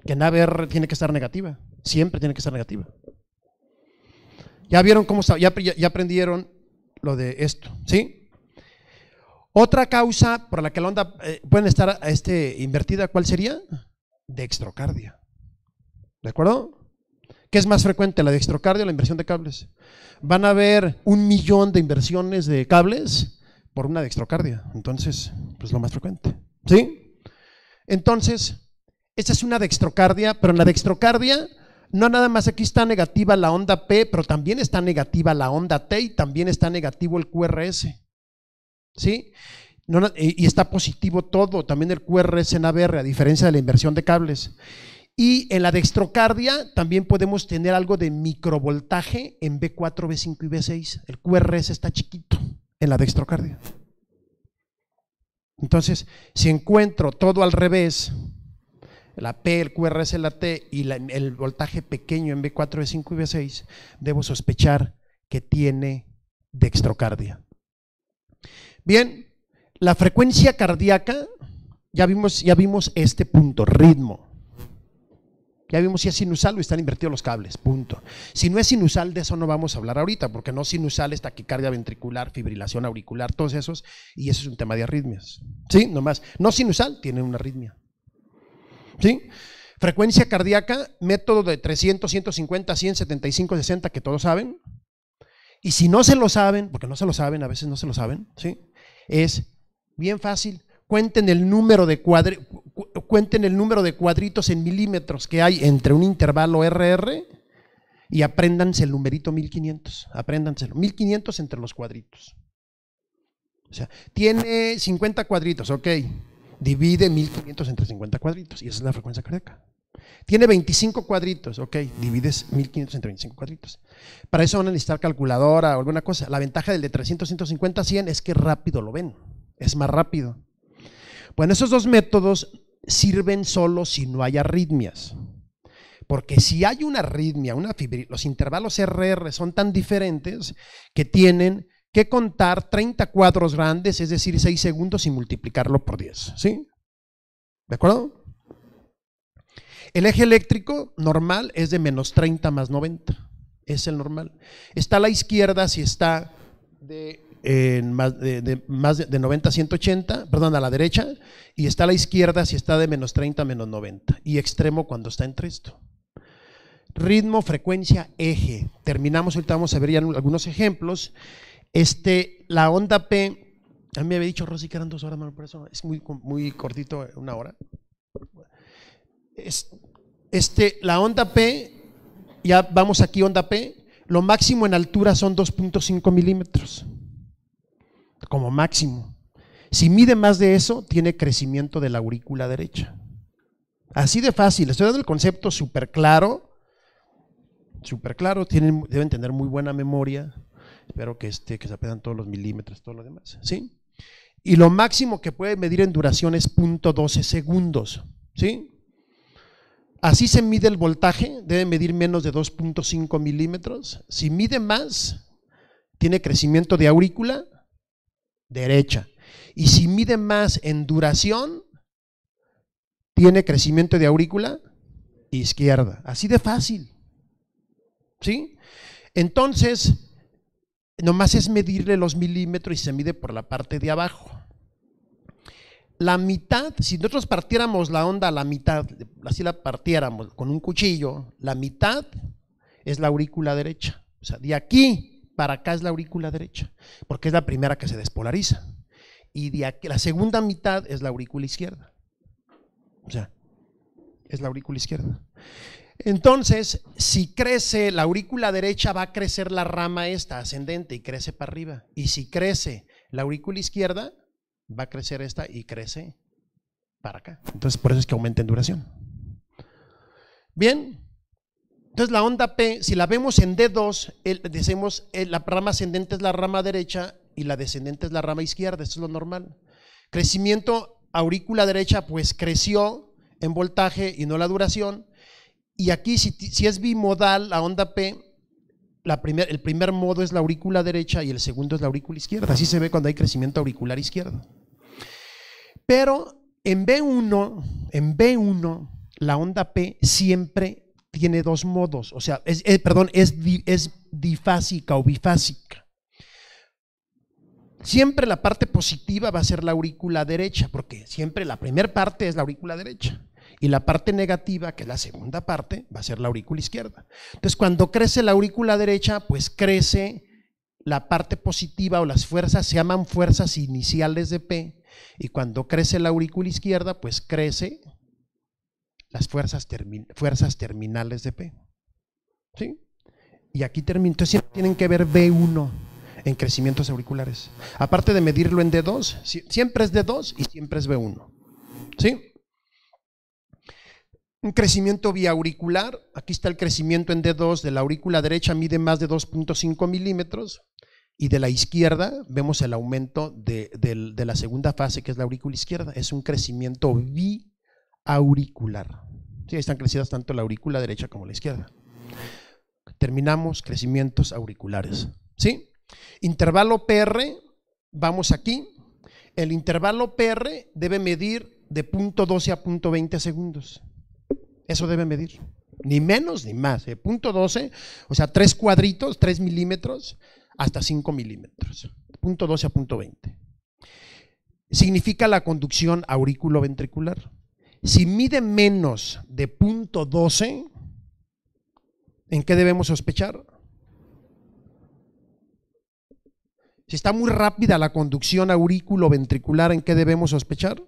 que en ABR tiene que estar negativa, siempre tiene que estar negativa. Ya vieron cómo está, ya aprendieron lo de esto, ¿sí? Otra causa por la que la onda puede estar invertida, ¿cuál sería? Dextrocardia. ¿De acuerdo? ¿Qué es más frecuente, la dextrocardia o la inversión de cables? Van a haber 1 millón de inversiones de cables por una dextrocardia, entonces, pues lo más frecuente, ¿sí? Entonces, esta es una dextrocardia, pero en la dextrocardia no nada más aquí está negativa la onda P, pero también está negativa la onda T y también está negativo el QRS, ¿sí? Y está positivo todo, también el QRS en ABR, a diferencia de la inversión de cables. Y en la dextrocardia también podemos tener algo de microvoltaje en B4, B5 y B6. El QRS está chiquito en la dextrocardia. Entonces, si encuentro todo al revés, la P, el QRS, la T y el voltaje pequeño en B4, B5 y B6, debo sospechar que tiene dextrocardia. Bien, la frecuencia cardíaca, ya vimos este punto, ritmo. Ya vimos si es sinusal o están invertidos los cables, punto. Si no es sinusal, de eso no vamos a hablar ahorita, porque no sinusal es taquicardia ventricular, fibrilación auricular, todos esos, y eso es un tema de arritmias. ¿Sí? Nomás, no sinusal, tiene una arritmia. ¿Sí? Frecuencia cardíaca, método de 300, 150, 100, 75, 60, que todos saben. Y si no se lo saben, porque no se lo saben, a veces no se lo saben, ¿sí? Es bien fácil. Cuenten el número de cuadritos en milímetros que hay entre un intervalo RR y apréndanse el numerito 1500. Apréndanselo. 1500 entre los cuadritos. O sea, tiene 50 cuadritos, ok. Divide 1500 entre 50 cuadritos y esa es la frecuencia cardíaca. Tiene 25 cuadritos, ok. Divides 1500 entre 25 cuadritos. Para eso van a necesitar calculadora o alguna cosa. La ventaja del de 300, 150, 100 es que rápido lo ven. es más rápido. Bueno, esos dos métodos sirven solo si no hay arritmias. Porque si hay una arritmia, los intervalos RR son tan diferentes que tienen que contar 30 cuadros grandes, es decir, 6 segundos y multiplicarlo por 10. ¿Sí? ¿De acuerdo? El eje eléctrico normal es de menos 30 más 90. Es el normal. Está a la izquierda si está más de 90 a 180, perdón, a la derecha, y está a la izquierda si está de menos 30 a menos 90, y extremo cuando está entre esto. Ritmo, frecuencia, eje. Terminamos, ahorita vamos a ver ya algunos ejemplos. La onda P, a mí me había dicho Rosy que eran 2 horas, por eso es muy cortito, 1 hora. La onda P, ya vamos aquí, onda P, lo máximo en altura son 2.5 milímetros, como máximo. Si mide más de eso, tiene crecimiento de la aurícula derecha. Así de fácil, estoy dando el concepto súper claro, deben tener muy buena memoria, espero que se aprendan todos los milímetros, todo lo demás, ¿sí? Y lo máximo que puede medir en duración es 0.12 segundos, ¿sí? Así se mide el voltaje, debe medir menos de 2.5 milímetros. Si mide más, tiene crecimiento de aurícula derecha. Y si mide más en duración, tiene crecimiento de aurícula izquierda. Así de fácil. ¿Sí? Entonces, nomás es medirle los milímetros y se mide por la parte de abajo. La mitad, si nosotros partiéramos la onda a la mitad, así la partiéramos con un cuchillo, la mitad es la aurícula derecha. O sea, de aquí para acá es la aurícula derecha, porque es la primera que se despolariza. Y de aquí, la segunda mitad es la aurícula izquierda. O sea, es la aurícula izquierda. Entonces, si crece la aurícula derecha, va a crecer la rama esta ascendente y crece para arriba. Y si crece la aurícula izquierda, va a crecer esta y crece para acá. Entonces, por eso es que aumenta en duración. Bien, entonces la onda P, si la vemos en D2, decimos la rama ascendente es la rama derecha y la descendente es la rama izquierda. Esto es lo normal. Crecimiento aurícula derecha, pues creció en voltaje y no la duración. Y aquí, si es bimodal, la onda P, el primer modo es la aurícula derecha y el segundo es la aurícula izquierda. Así se ve cuando hay crecimiento auricular izquierdo. Pero en B1 la onda P siempre tiene 2 modos, o sea, es difásica o bifásica. Siempre la parte positiva va a ser la aurícula derecha, porque siempre la primera parte es la aurícula derecha. Y la parte negativa, que es la segunda parte, va a ser la aurícula izquierda. Entonces, cuando crece la aurícula derecha, pues crece la parte positiva o las fuerzas, se llaman fuerzas iniciales de P. Y cuando crece la aurícula izquierda, pues crece las fuerzas terminales de P. ¿Sí? Y aquí termina. Entonces, siempre tienen que ver B1 en crecimientos auriculares. Aparte de medirlo en D2, siempre es D2 y siempre es B1. ¿Sí? Un crecimiento biauricular, aquí está el crecimiento en D2 de la aurícula derecha, mide más de 2.5 milímetros, y de la izquierda vemos el aumento de la segunda fase, que es la aurícula izquierda. Es un crecimiento biauricular. Sí, están crecidas tanto la aurícula derecha como la izquierda. Terminamos crecimientos auriculares. ¿Sí? Intervalo PR, vamos aquí. El intervalo PR debe medir de 0.12 a 0.20 segundos. Eso debe medir, ni menos ni más, 0.12, o sea, 3 cuadritos, 3 milímetros, hasta 5 milímetros, 0.12 a 0.20. Significa la conducción auriculoventricular. Si mide menos de 0.12, ¿en qué debemos sospechar? Si está muy rápida la conducción auriculoventricular, ¿en qué debemos sospechar?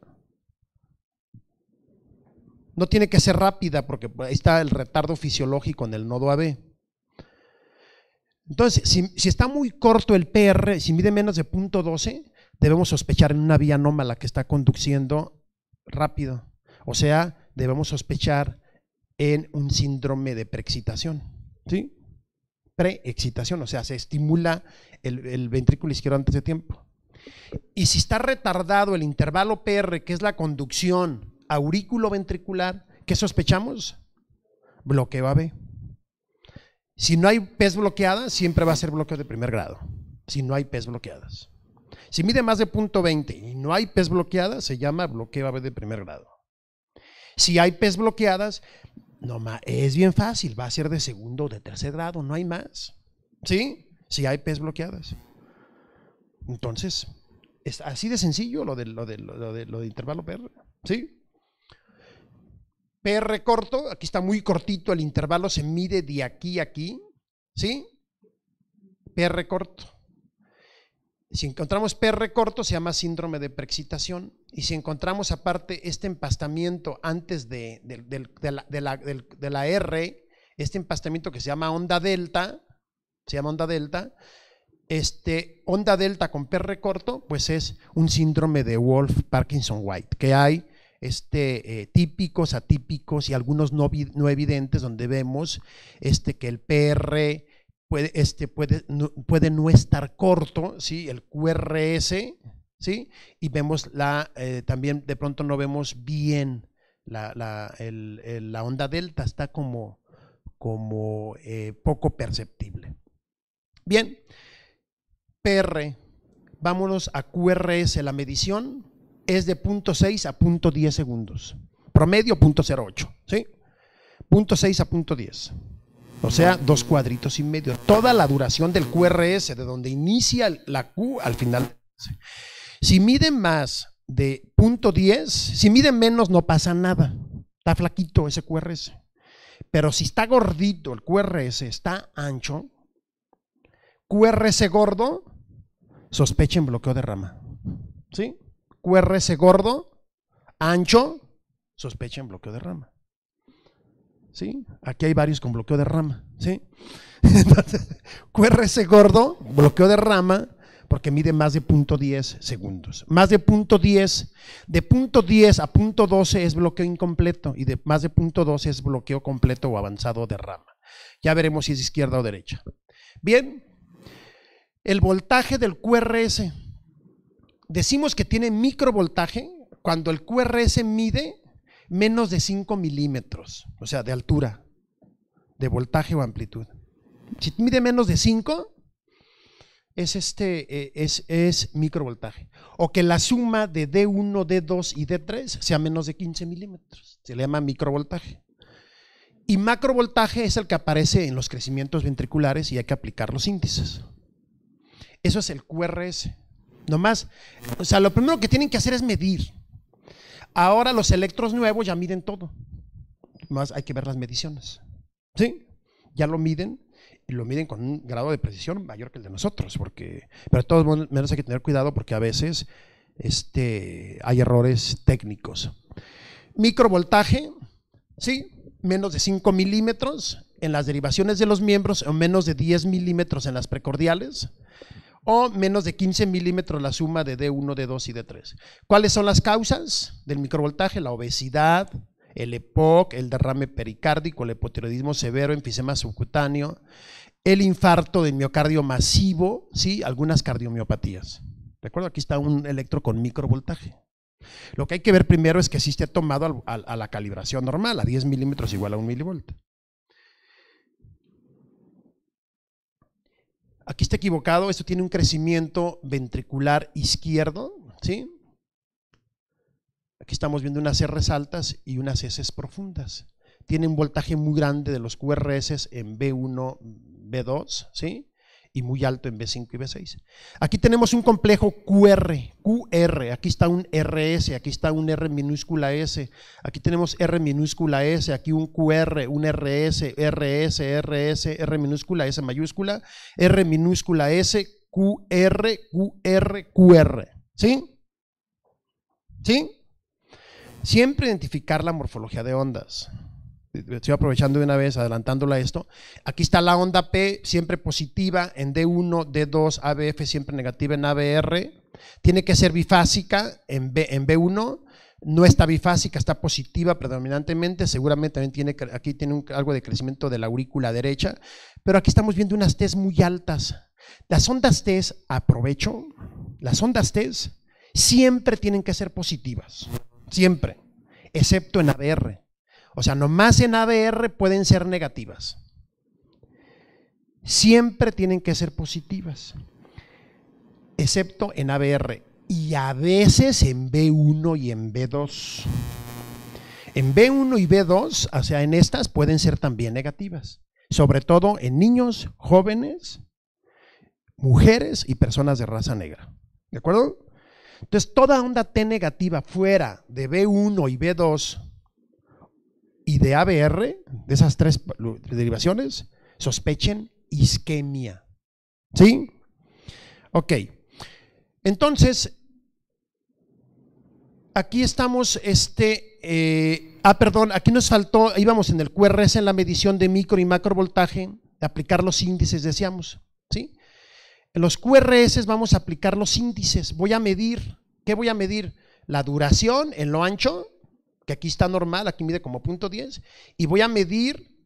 No tiene que ser rápida porque ahí está el retardo fisiológico en el nodo AB. Entonces, si está muy corto el PR, si mide menos de 0.12, debemos sospechar en una vía anómala que está conduciendo rápido. O sea, debemos sospechar en un síndrome de preexcitación. ¿Sí? Preexcitación, o sea, se estimula el ventrículo izquierdo antes de tiempo. Y si está retardado el intervalo PR, que es la conducción aurículo-ventricular, ¿qué sospechamos? Bloqueo AB. Si no hay PES bloqueada, siempre va a ser bloqueo de primer grado. Si no hay PES bloqueadas. Si mide más de 0.20 y no hay PES bloqueadas, se llama bloqueo AB de primer grado. Si hay PES bloqueadas, no más, es bien fácil, va a ser de segundo o de tercer grado, no hay más. ¿Sí? Si hay PES bloqueadas. Entonces, es así de sencillo lo de intervalo PR. ¿Sí? PR corto, aquí está muy cortito, el intervalo se mide de aquí a aquí. ¿Sí? PR corto. Si encontramos PR corto, se llama síndrome de preexcitación. Y si encontramos aparte este empastamiento antes de la R, este empastamiento que se llama onda delta, onda delta con PR corto, pues es un síndrome de Wolff-Parkinson-White, que hay típicos, atípicos y algunos no evidentes, donde vemos que el PR puede no estar corto, ¿sí? El QRS, ¿sí? Y vemos también de pronto no vemos bien la onda delta, está como poco perceptible. Bien, PR, vámonos a QRS, la medición es de 0.6 a 0.10 segundos, promedio 0.08, ¿sí? 0.6 a 0.10. O sea, 2 cuadritos y medio. Toda la duración del QRS, de donde inicia la Q al final. Si mide más de 0.10, si mide menos no pasa nada. Está flaquito ese QRS. Pero si está gordito el QRS, está ancho, QRS gordo, sospechen bloqueo de rama. ¿Sí? QRS gordo, ancho, sospechen bloqueo de rama. ¿Sí? Aquí hay varios con bloqueo de rama, ¿sí? Entonces, QRS gordo, bloqueo de rama, porque mide más de 0.10 segundos. Más de 0.10, de 0.10 a 0.12 es bloqueo incompleto y de más de 0.12 es bloqueo completo o avanzado de rama. Ya veremos si es izquierda o derecha. Bien, el voltaje del QRS. Decimos que tiene microvoltaje cuando el QRS mide menos de 5 milímetros, o sea, de altura, de voltaje o amplitud. Si mide menos de 5, es microvoltaje. O que la suma de D1, D2 y D3 sea menos de 15 milímetros, se le llama microvoltaje. Y macrovoltaje es el que aparece en los crecimientos ventriculares y hay que aplicar los índices. Eso es el QRS. Nomás, o sea, lo primero que tienen que hacer es medir. Ahora los electros nuevos ya miden todo. Más hay que ver las mediciones. ¿Sí? Ya lo miden y lo miden con un grado de precisión mayor que el de nosotros, pero de todos modos hay que tener cuidado porque a veces hay errores técnicos. Microvoltaje, ¿sí? Menos de 5 milímetros en las derivaciones de los miembros o menos de 10 milímetros en las precordiales, o menos de 15 milímetros la suma de D1, D2 y D3. ¿Cuáles son las causas del microvoltaje? La obesidad, el EPOC, el derrame pericárdico, el hipotiroidismo severo, enfisema subcutáneo, el infarto de miocardio masivo, ¿sí? Algunas cardiomiopatías. Recuerdo, aquí está un electro con microvoltaje. Lo que hay que ver primero es que sí esté tomado a la calibración normal, a 10 milímetros igual a 1 milivolt. Aquí está equivocado, esto tiene un crecimiento ventricular izquierdo, ¿sí? Aquí estamos viendo unas R's altas y unas S profundas. Tiene un voltaje muy grande de los QRS en B1, B2, ¿sí? Y muy alto en B5 y B6. Aquí tenemos un complejo QR, aquí está un RS, aquí está un R minúscula S, aquí tenemos R minúscula S, aquí un QR, un RS, RS, RS, R minúscula S mayúscula, R minúscula S, QR, QR, QR, ¿sí? ¿Sí? Siempre identificar la morfología de ondas. Estoy aprovechando de una vez, adelantándola a esto. Aquí está la onda P, siempre positiva en D1, D2, ABF, siempre negativa en ABR. Tiene que ser bifásica en B1. No está bifásica, está positiva predominantemente. Seguramente también aquí tiene algo de crecimiento de la aurícula derecha. Pero aquí estamos viendo unas T's muy altas. Las ondas test, aprovecho, las ondas test siempre tienen que ser positivas, siempre, excepto en ABR. O sea, nomás en ABR pueden ser negativas. Siempre tienen que ser positivas, excepto en ABR y a veces en B1 y en B2. En B1 y B2, o sea, en estas pueden ser también negativas, sobre todo en niños, jóvenes, mujeres y personas de raza negra. ¿De acuerdo? Entonces, toda onda T negativa fuera de B1 y B2 y de ABR, de esas tres derivaciones, sospechen isquemia. ¿Sí? Ok. Entonces, aquí estamos, aquí nos faltó, íbamos en el QRS en la medición de micro y macro voltaje, de aplicar los índices, decíamos, ¿sí? En los QRS vamos a aplicar los índices. Voy a medir, ¿qué voy a medir? La duración en lo ancho, que aquí está normal, aquí mide como 0.10, y voy a medir,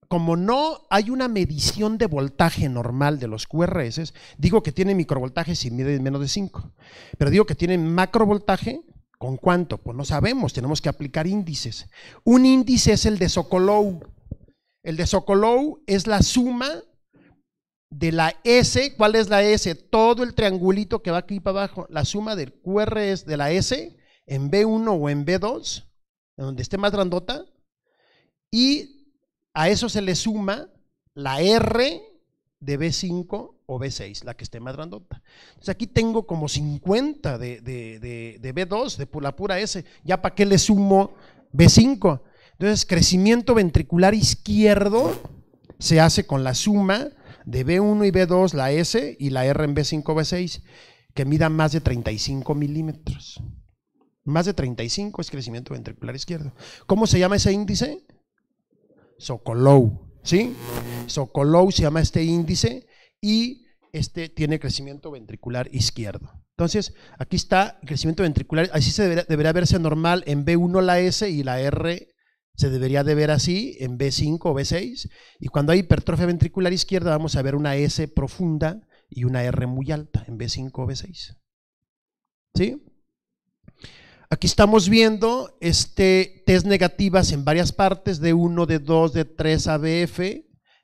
como no hay una medición de voltaje normal de los QRS, digo que tiene microvoltaje si mide menos de 5, pero digo que tiene macrovoltaje, ¿con cuánto? Pues no sabemos, tenemos que aplicar índices. Un índice es el de Sokolov. El de Sokolov es la suma de la S. ¿Cuál es la S? Todo el triangulito que va aquí para abajo, la suma del QRS de la S en B1 o en B2, en donde esté más grandota, y a eso se le suma la R de B5 o B6, la que esté más grandota. Entonces aquí tengo como 50 de B2, de la pura S, ya para qué le sumo B5. Entonces crecimiento ventricular izquierdo se hace con la suma de B1 y B2, la S, y la R en B5 o B6, que mida más de 35 milímetros. Más de 35 es crecimiento ventricular izquierdo. ¿Cómo se llama ese índice? Sokolov, ¿sí? Sokolov se llama este índice y tiene crecimiento ventricular izquierdo. Entonces, aquí está el crecimiento ventricular, así debería verse normal en B1 la S y la R se debería de ver así en B5 o B6, y cuando hay hipertrofia ventricular izquierda vamos a ver una S profunda y una R muy alta en B5 o B6. ¿Sí? Aquí estamos viendo test negativas en varias partes, D1, D2, D3, ABF,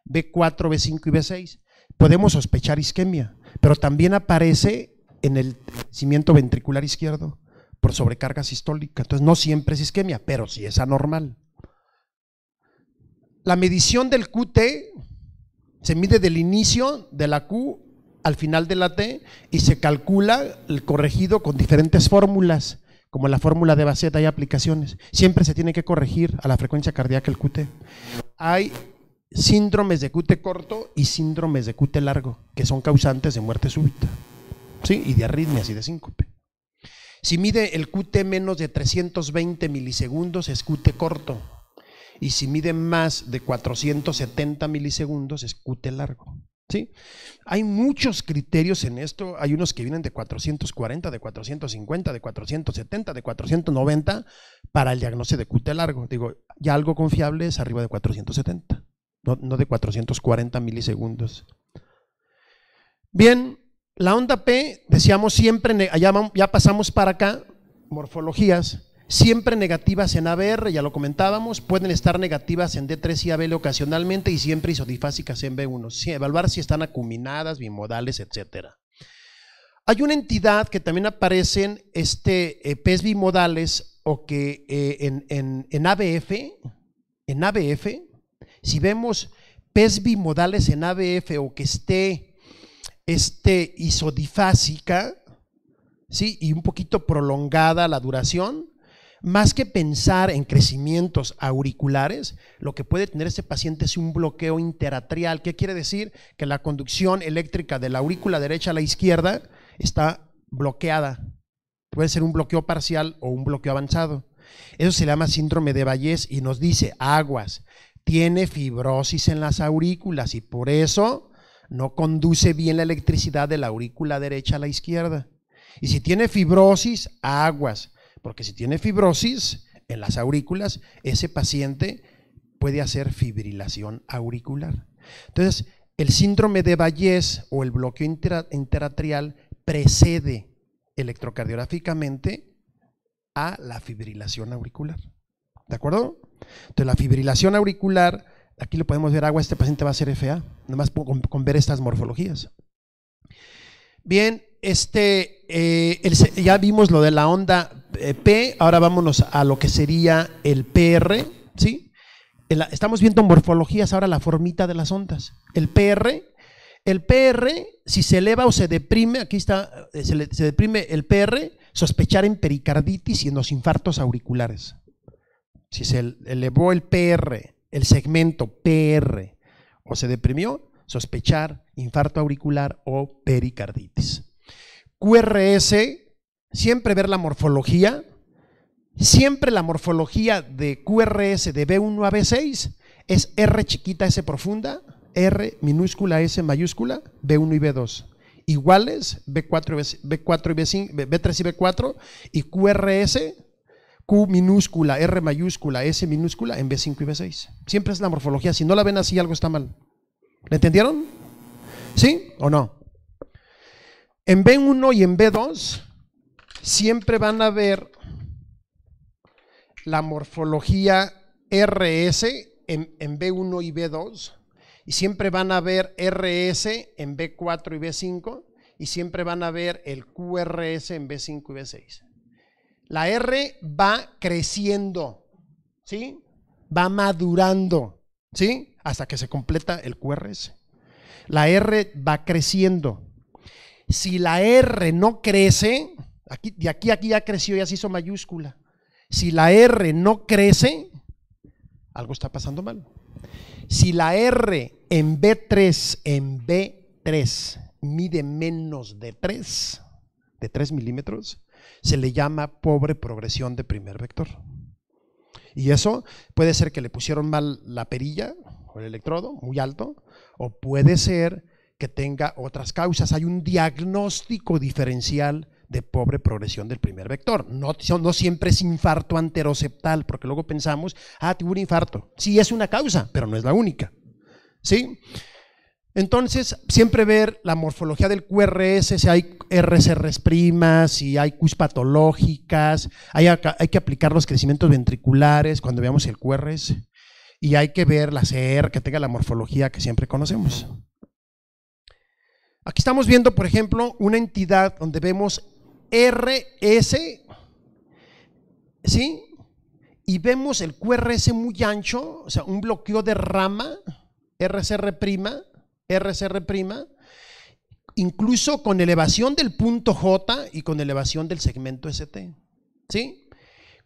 B4, B5 y B6. Podemos sospechar isquemia, pero también aparece en el crecimiento ventricular izquierdo por sobrecarga sistólica. Entonces no siempre es isquemia, pero sí es anormal. La medición del QT se mide del inicio de la Q al final de la T y se calcula el corregido con diferentes fórmulas, como la fórmula de Bassett. Hay aplicaciones. Siempre se tiene que corregir a la frecuencia cardíaca el QT. Hay síndromes de QT corto y síndromes de QT largo, que son causantes de muerte súbita, ¿sí? Y de arritmias y de síncope. Si mide el QT menos de 320 milisegundos es QT corto, y si mide más de 470 milisegundos es QT largo, ¿sí? Hay muchos criterios en esto, hay unos que vienen de 440, de 450, de 470, de 490 para el diagnóstico de QT largo. Digo, ya algo confiable es arriba de 470, no de 440 milisegundos. Bien, la onda P, decíamos siempre, ya pasamos para acá, morfologías, siempre negativas en ABR, ya lo comentábamos, pueden estar negativas en D3 y ABL ocasionalmente y siempre isodifásicas en B1, sí, evaluar si están acuminadas, bimodales, etcétera. Hay una entidad que también aparece en PES bimodales o que en ABF, si vemos PES bimodales en ABF o que esté isodifásica, ¿sí? Y un poquito prolongada la duración, más que pensar en crecimientos auriculares, lo que puede tener este paciente es un bloqueo interatrial. ¿Qué quiere decir? Que la conducción eléctrica de la aurícula derecha a la izquierda está bloqueada. Puede ser un bloqueo parcial o un bloqueo avanzado. Eso se llama síndrome de Bayes y nos dice, aguas, tiene fibrosis en las aurículas y por eso no conduce bien la electricidad de la aurícula derecha a la izquierda. Y si tiene fibrosis, aguas, porque si tiene fibrosis en las aurículas, ese paciente puede hacer fibrilación auricular. Entonces, el síndrome de Bayes o el bloqueo interatrial precede electrocardiográficamente a la fibrilación auricular. ¿De acuerdo? Entonces la fibrilación auricular, aquí le podemos ver agua, este paciente va a ser FA, nomás con ver estas morfologías. Bien, ya vimos lo de la onda P, ahora vámonos a lo que sería el PR, ¿sí? Estamos viendo morfologías, ahora la formita de las ondas. El PR, si se eleva o se deprime, aquí está, se deprime el PR, sospechar en pericarditis y en los infartos auriculares. Si se elevó el PR, el segmento PR, o se deprimió, sospechar infarto auricular o pericarditis. QRS, siempre ver la morfología. Siempre la morfología de QRS de B1 a B6 es R chiquita S profunda, R minúscula S mayúscula, B1 y B2. Iguales B3 y B4 y QRS, Q minúscula, R mayúscula, S minúscula en B5 y B6. Siempre es la morfología. Si no la ven así, algo está mal. ¿Le entendieron? ¿Sí o no? En B1 y en B2 siempre van a ver la morfología RS en B1 y B2, y siempre van a ver RS en B4 y B5, y siempre van a ver el QRS en B5 y B6. La R va creciendo, ¿sí? Va madurando, ¿sí? Hasta que se completa el QRS. La R va creciendo. Si la R no crece, de aquí a aquí ya creció, ya se hizo mayúscula. Si la R no crece, algo está pasando mal. Si la R en B3 mide menos de 3 milímetros, se le llama pobre progresión de primer vector. Y eso puede ser que le pusieron mal la perilla o el electrodo muy alto, o puede ser que tenga otras causas. Hay un diagnóstico diferencial de pobre progresión del primer vector. No siempre es infarto anteroceptal, porque luego pensamos, tuvo un infarto. Sí es una causa, pero no es la única. ¿Sí? Entonces, siempre ver la morfología del QRS, si hay RSR', si hay Qs patológicas, hay que aplicar los crecimientos ventriculares cuando veamos el QRS, y hay que ver la CR que tenga la morfología que siempre conocemos. Aquí estamos viendo, por ejemplo, una entidad donde vemos RS, ¿sí? Y vemos el QRS muy ancho, o sea, un bloqueo de rama, RSR', incluso con elevación del punto J y con elevación del segmento ST, ¿sí?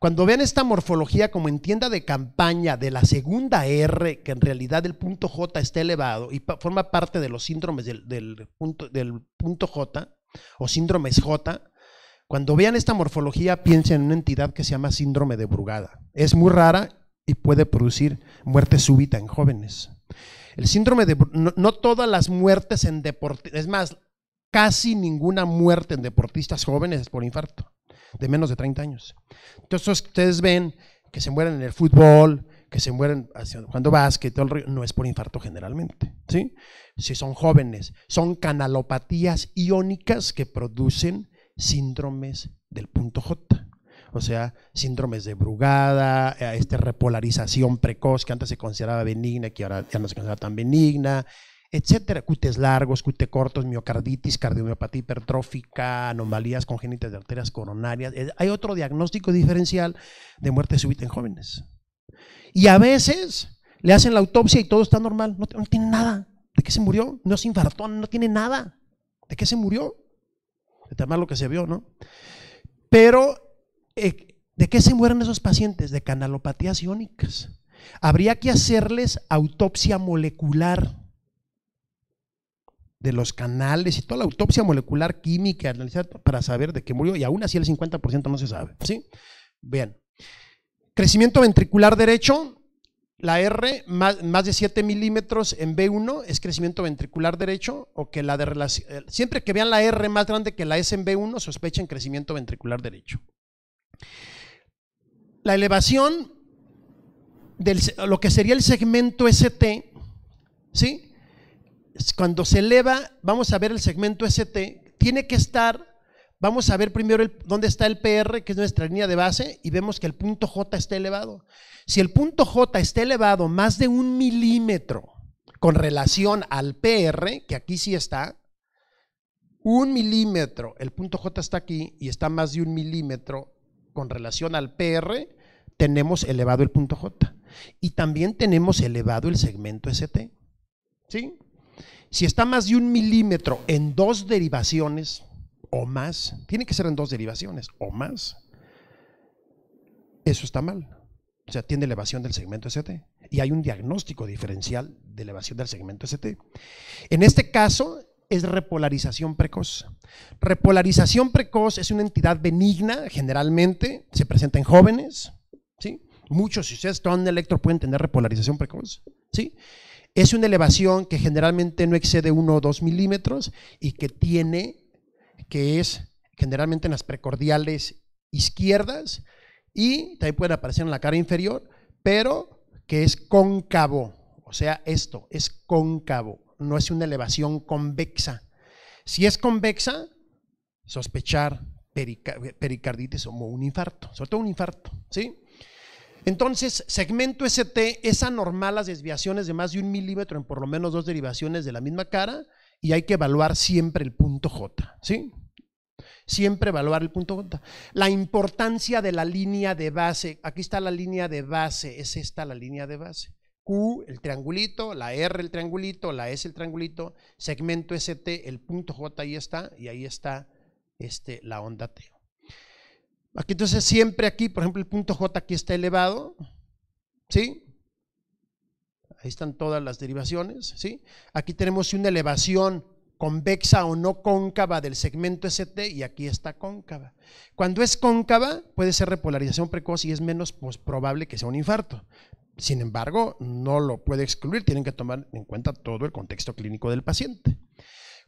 Cuando vean esta morfología como en tienda de campaña de la segunda R, que en realidad el punto J está elevado y forma parte de los síndromes del punto J o síndromes J, cuando vean esta morfología piensen en una entidad que se llama síndrome de Brugada. Es muy rara y puede producir muerte súbita en jóvenes. El síndrome de no todas las muertes en deportistas, es más, casi ninguna muerte en deportistas jóvenes es por infarto de menos de 30 años. Entonces ustedes ven que se mueren en el fútbol, que se mueren jugando básquet, todo el rollo, no es por infarto generalmente, ¿sí? Si son jóvenes, son canalopatías iónicas que producen síndromes del punto J. O sea, síndromes de Brugada, repolarización precoz que antes se consideraba benigna, que ahora ya no se considera tan benigna, etcétera, QTs largos, QT cortos, miocarditis, cardiomiopatía hipertrófica, anomalías congénitas de arterias coronarias. Hay otro diagnóstico diferencial de muerte súbita en jóvenes. Y a veces le hacen la autopsia y todo está normal, no tiene nada. ¿De qué se murió? No se infartó, no tiene nada. ¿De qué se murió? De tan mal lo que se vio, ¿no? Pero, ¿de qué se mueren esos pacientes? De canalopatías iónicas. Habría que hacerles autopsia molecular de los canales y toda la autopsia molecular química, analizar para saber de qué murió, y aún así el 50% no se sabe, ¿sí? Bien. Crecimiento ventricular derecho, la R más de 7 milímetros en B1 es crecimiento ventricular derecho, o que la de relación, siempre que vean la R más grande que la S en B1, sospechen crecimiento ventricular derecho. La elevación de lo que sería el segmento ST, ¿sí? cuando se eleva, vamos a ver el segmento ST, tiene que estar, vamos a ver primero dónde está el PR, que es nuestra línea de base, y vemos que el punto J está elevado. Si el punto J está elevado más de 1 milímetro con relación al PR, que aquí sí está, 1 milímetro, el punto J está aquí y está más de 1 milímetro con relación al PR, tenemos elevado el punto J. Y también tenemos elevado el segmento ST. ¿Sí? Si está más de 1 milímetro en 2 derivaciones o más, tiene que ser en 2 derivaciones o más, eso está mal. O sea, tiene elevación del segmento ST. Y hay un diagnóstico diferencial de elevación del segmento ST. En este caso es repolarización precoz. Repolarización precoz es una entidad benigna, generalmente se presenta en jóvenes, ¿sí? Muchos, si ustedes toman un electro, pueden tener repolarización precoz, ¿sí? Es una elevación que generalmente no excede 1 o 2 milímetros y que es generalmente en las precordiales izquierdas y también puede aparecer en la cara inferior, pero que es cóncavo, o sea, esto es cóncavo, no es una elevación convexa. Si es convexa, sospechar pericarditis o un infarto, sobre todo un infarto, ¿sí? Entonces, segmento ST es anormal las desviaciones de más de 1 milímetro en por lo menos 2 derivaciones de la misma cara y hay que evaluar siempre el punto J, ¿sí? Siempre evaluar el punto J. La importancia de la línea de base, aquí está la línea de base, es esta la línea de base. Q, el triangulito, la R, el triangulito, la S, el triangulito, segmento ST, el punto J ahí está y ahí está la onda T. Aquí entonces siempre aquí, por ejemplo, el punto J aquí está elevado, ¿sí? Ahí están todas las derivaciones, ¿sí? Aquí tenemos una elevación convexa o no cóncava del segmento ST y aquí está cóncava. Cuando es cóncava puede ser repolarización precoz y es menos probable que sea un infarto. Sin embargo, no lo puede excluir, tienen que tomar en cuenta todo el contexto clínico del paciente.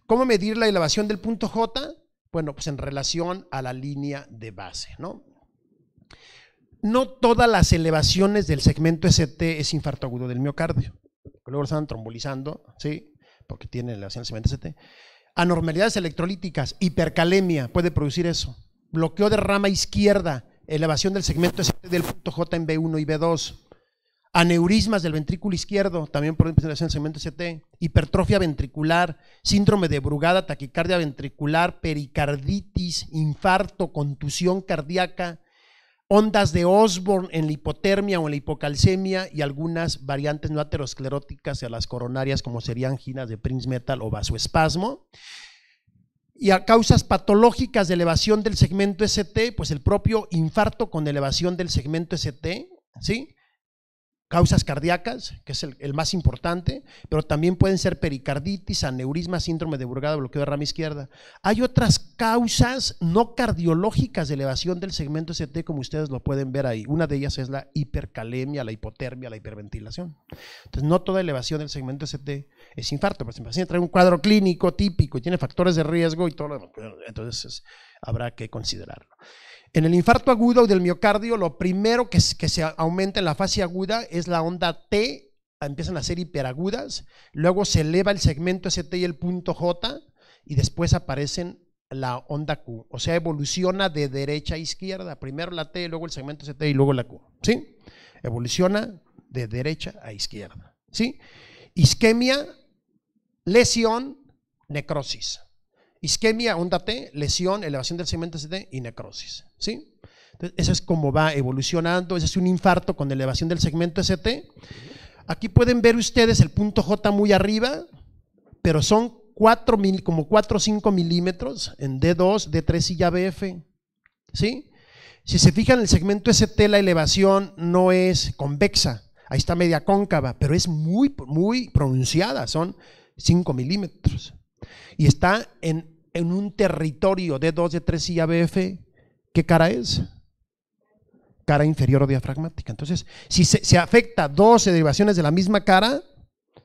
¿Cómo medir la elevación del punto J? Bueno, pues en relación a la línea de base, ¿no? No todas las elevaciones del segmento ST es infarto agudo del miocardio. Luego lo están trombolizando, ¿sí? Porque tiene elevación del segmento ST. Anormalidades electrolíticas, hipercalemia puede producir eso. Bloqueo de rama izquierda, elevación del segmento ST del punto J en B1 y B2. Aneurismas del ventrículo izquierdo, también por elevación del segmento ST, hipertrofia ventricular, síndrome de Brugada, taquicardia ventricular, pericarditis, infarto, contusión cardíaca, ondas de Osborn en la hipotermia o en la hipocalcemia y algunas variantes no ateroscleróticas de las coronarias como serían anginas de Prinzmetal o vasoespasmo. Y a causas patológicas de elevación del segmento ST, pues el propio infarto con elevación del segmento ST, ¿sí? Causas cardíacas, que es el más importante, pero también pueden ser pericarditis, aneurisma, síndrome de Brugada, bloqueo de rama izquierda. Hay otras causas no cardiológicas de elevación del segmento ST, como ustedes lo pueden ver ahí. Una de ellas es la hipercalemia, la hipotermia, la hiperventilación. Entonces, no toda elevación del segmento ST es infarto. Por si el paciente trae un cuadro clínico típico y tiene factores de riesgo y todo lo demás, entonces habrá que considerarlo. En el infarto agudo del miocardio, lo primero que se aumenta en la fase aguda es la onda T, empiezan a ser hiperagudas, luego se eleva el segmento ST y el punto J, y después aparecen la onda Q, o sea, evoluciona de derecha a izquierda, primero la T, luego el segmento ST y luego la Q, ¿sí? Evoluciona de derecha a izquierda, ¿sí? Isquemia, lesión, necrosis. Isquemia, onda T, lesión, elevación del segmento ST y necrosis, ¿sí? Entonces, eso es como va evolucionando, ese es un infarto con elevación del segmento ST. Aquí pueden ver ustedes el punto J muy arriba, pero son como 4 o 5 milímetros en D2, D3 y ABF, ¿sí? Si se fijan en el segmento ST, la elevación no es convexa, ahí está media cóncava, pero es muy, muy pronunciada, son 5 milímetros. Y está en un territorio D2, D3 y ABF, ¿qué cara es? Cara inferior o diafragmática. Entonces, si se afecta 12 derivaciones de la misma cara,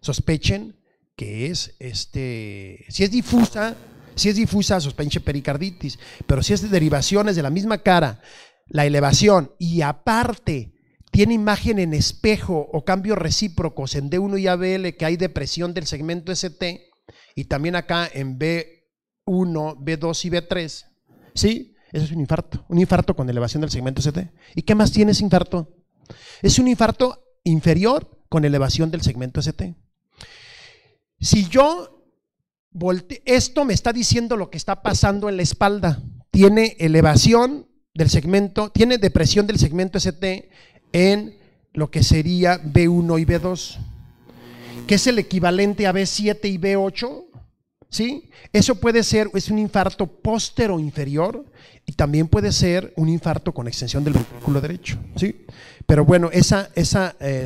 sospechen que es si es difusa, sospechen pericarditis, pero si es de derivaciones de la misma cara, la elevación y aparte tiene imagen en espejo o cambios recíprocos en D1 y ABL que hay depresión del segmento ST, y también acá en B1, B2 y B3, ¿sí? Eso es un infarto con elevación del segmento ST. ¿Y qué más tiene ese infarto? Es un infarto inferior con elevación del segmento ST. Si yo volteo, esto me está diciendo lo que está pasando en la espalda. Tiene elevación del segmento, tiene depresión del segmento ST en lo que sería B1 y B2, que es el equivalente a B7 y B8, ¿sí? Eso puede ser, es un infarto inferior y también puede ser un infarto con extensión del ventrículo derecho, ¿sí? Pero bueno, esa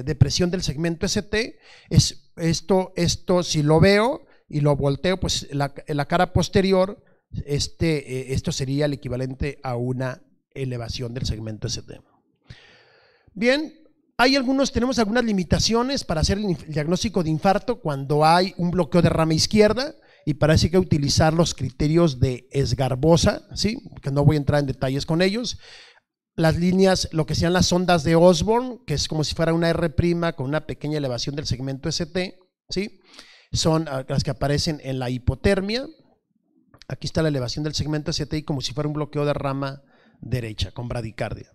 depresión del segmento ST, es esto si lo veo y lo volteo, pues la cara posterior, esto sería el equivalente a una elevación del segmento ST. Bien, tenemos algunas limitaciones para hacer el diagnóstico de infarto cuando hay un bloqueo de rama izquierda, y para eso hay que utilizar los criterios de Esgarbosa, ¿sí? Que no voy a entrar en detalles con ellos. Las líneas, lo que sean las ondas de Osborn, que es como si fuera una R' con una pequeña elevación del segmento ST, ¿sí? Son las que aparecen en la hipotermia. Aquí está la elevación del segmento ST como si fuera un bloqueo de rama derecha con bradicardia.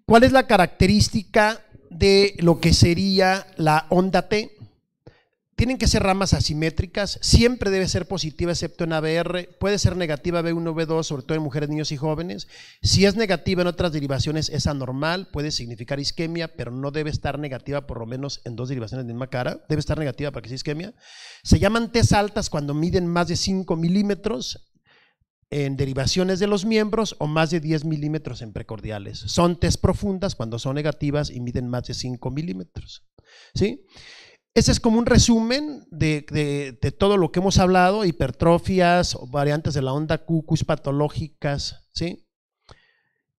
¿Cuál es la característica de lo que sería la onda T? Tienen que ser ramas asimétricas, siempre debe ser positiva excepto en ABR, puede ser negativa B1, B2, sobre todo en mujeres, niños y jóvenes. Si es negativa en otras derivaciones es anormal, puede significar isquemia, pero no debe estar negativa por lo menos en dos derivaciones de la misma cara, debe estar negativa para que sea isquemia. Se llaman T's altas cuando miden más de 5 milímetros en derivaciones de los miembros o más de 10 milímetros en precordiales. Son T's profundas cuando son negativas y miden más de 5 milímetros, ¿sí? Ese es como un resumen de todo lo que hemos hablado, hipertrofias, variantes de la onda Q, Qs patológicas, ¿sí?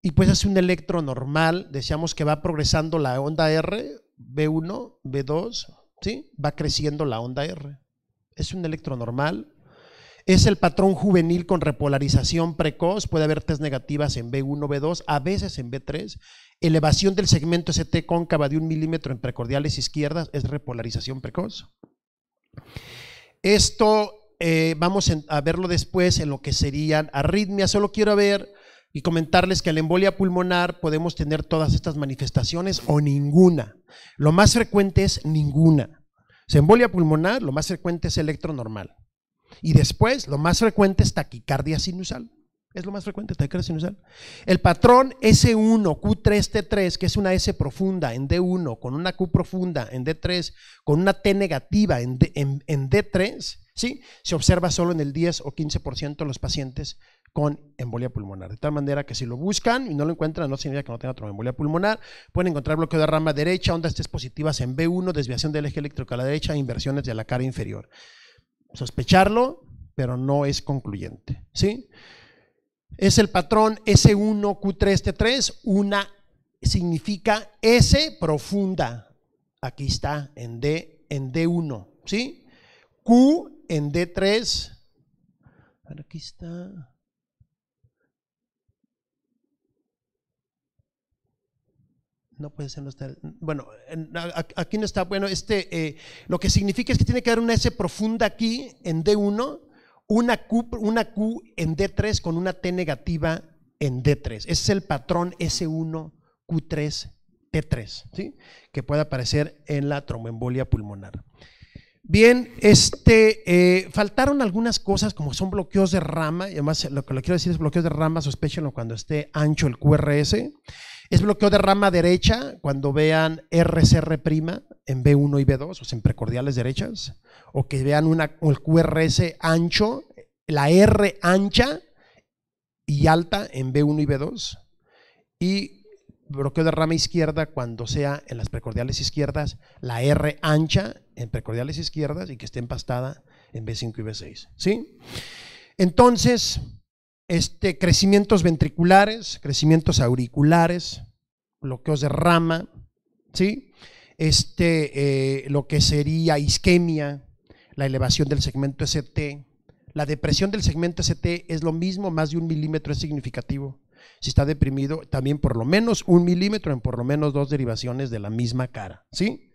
Y pues es un electro normal, decíamos que va progresando la onda R, B1, B2, ¿sí? Va creciendo la onda R. Es un electro normal. Es el patrón juvenil con repolarización precoz, puede haber T's negativas en B1, B2, a veces en B3. Elevación del segmento ST cóncava de 1 milímetro en precordiales izquierdas es repolarización precoz. Esto vamos a verlo después en lo que serían arritmias. Solo quiero ver y comentarles que en la embolia pulmonar podemos tener todas estas manifestaciones o ninguna. Lo más frecuente es ninguna. En embolia pulmonar lo más frecuente es electronormal. Y después lo más frecuente es taquicardia sinusal. Es lo más frecuente, taquicardia sinusal. El patrón S1, Q3, T3, que es una S profunda en D1, con una Q profunda en D3, con una T negativa en D3, ¿sí? Se observa solo en el 10 o 15% de los pacientes con embolia pulmonar. De tal manera que si lo buscan y no lo encuentran, no significa que no tenga tromboembolia pulmonar. Pueden encontrar bloqueo de rama derecha, ondas T positivas en B1, desviación del eje eléctrico a la derecha, inversiones de la cara inferior. Sospecharlo, pero no es concluyente, ¿sí? Es el patrón S1, Q3, T3, una significa S profunda, aquí está en D1, ¿sí? Q en D3, aquí está. No puede ser, no está, bueno, aquí no está, bueno, lo que significa es que tiene que haber una S profunda aquí en D1, una Q en D3 con una T negativa en D3. Ese es el patrón S1, Q3, T3, ¿sí? Que puede aparecer en la tromboembolia pulmonar. Bien, faltaron algunas cosas como son bloqueos de rama, y además lo que le quiero decir es bloqueos de rama, sospéchenlo cuando esté ancho el QRS. Es bloqueo de rama derecha cuando vean RCR' en B1 y B2, o sea, en precordiales derechas, o que vean el QRS ancho, la R ancha y alta en B1 y B2, y bloqueo de rama izquierda cuando sea en las precordiales izquierdas, la R ancha en precordiales izquierdas y que esté empastada en B5 y B6, ¿sí? Entonces, crecimientos ventriculares, crecimientos auriculares, bloqueos de rama, ¿sí? Lo que sería isquemia, la elevación del segmento ST, la depresión del segmento ST es lo mismo, más de 1 milímetro es significativo. Si está deprimido, también por lo menos 1 milímetro en por lo menos 2 derivaciones de la misma cara, ¿sí?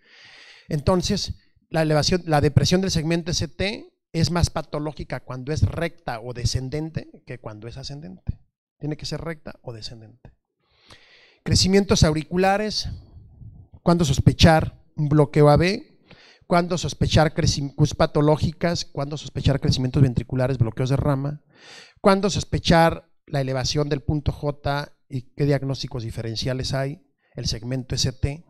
Entonces, la depresión del segmento ST es más patológica cuando es recta o descendente que cuando es ascendente. Tiene que ser recta o descendente. Crecimientos auriculares, ¿cuándo sospechar un bloqueo AB? ¿Cuándo sospechar cus patológicas? ¿Cuándo sospechar crecimientos ventriculares, bloqueos de rama? ¿Cuándo sospechar la elevación del punto J y qué diagnósticos diferenciales hay? El segmento ST,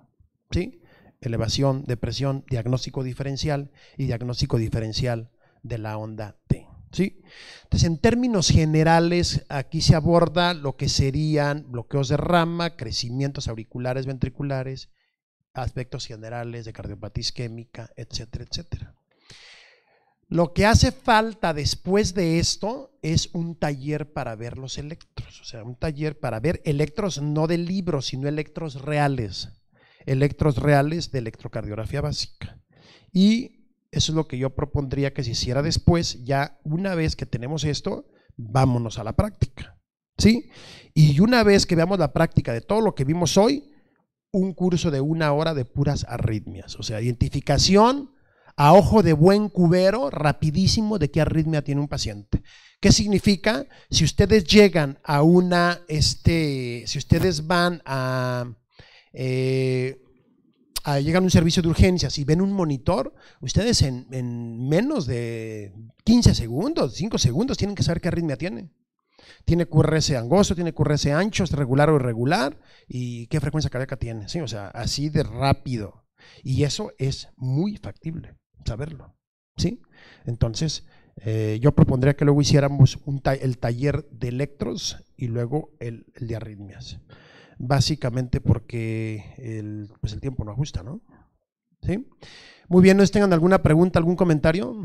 ¿sí? Elevación, depresión, diagnóstico diferencial y diagnóstico diferencial de la onda T, ¿sí? Entonces, en términos generales, aquí se aborda lo que serían bloqueos de rama, crecimientos auriculares, ventriculares, aspectos generales de cardiopatía isquémica, etcétera, etcétera. Lo que hace falta después de esto es un taller para ver los electros, o sea, un taller para ver electros no de libros, sino electros reales de electrocardiografía básica. Y eso es lo que yo propondría que se hiciera después, ya una vez que tenemos esto, vámonos a la práctica, ¿sí? Y una vez que veamos la práctica de todo lo que vimos hoy, un curso de 1 hora de puras arritmias, o sea, identificación a ojo de buen cubero, rapidísimo, de qué arritmia tiene un paciente. ¿Qué significa? Si ustedes llegan a una, si ustedes van llegan a un servicio de urgencias y ven un monitor, ustedes en menos de 15 segundos, 5 segundos, tienen que saber qué arritmia tiene. Tiene QRS angosto, tiene QRS ancho, es regular o irregular, y qué frecuencia cardíaca tiene, ¿sí? O sea, así de rápido. Y eso es muy factible, saberlo, ¿sí? Entonces, yo propondría que luego hiciéramos el taller de electros y luego el de arritmias. Básicamente porque el tiempo no ajusta, ¿no? ¿Sí? Muy bien, ¿no tengan alguna pregunta, algún comentario?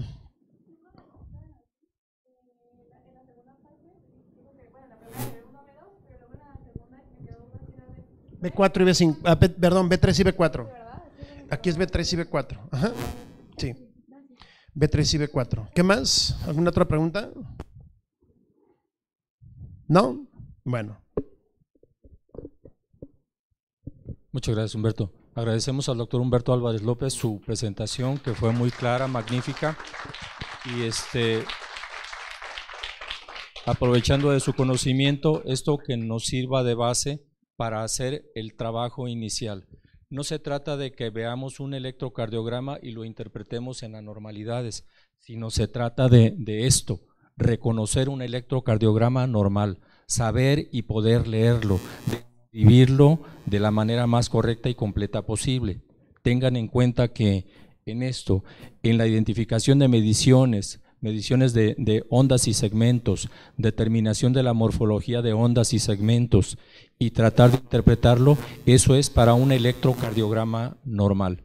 B4 y B5, perdón, B3 y B4. Aquí es B3 y B4. Ajá. Sí. B3 y B4. ¿Qué más? ¿Alguna otra pregunta? ¿No? Bueno. Muchas gracias, Humberto. Agradecemos al doctor Humberto Álvarez López su presentación, que fue muy clara, magnífica. Y aprovechando de su conocimiento, esto que nos sirva de base para hacer el trabajo inicial. No se trata de que veamos un electrocardiograma y lo interpretemos en anormalidades, sino se trata de esto, reconocer un electrocardiograma normal, saber y poder leerlo, vivirlo de la manera más correcta y completa posible. Tengan en cuenta que en esto, en la identificación de mediciones de ondas y segmentos, determinación de la morfología de ondas y segmentos y tratar de interpretarlo, eso es para un electrocardiograma normal.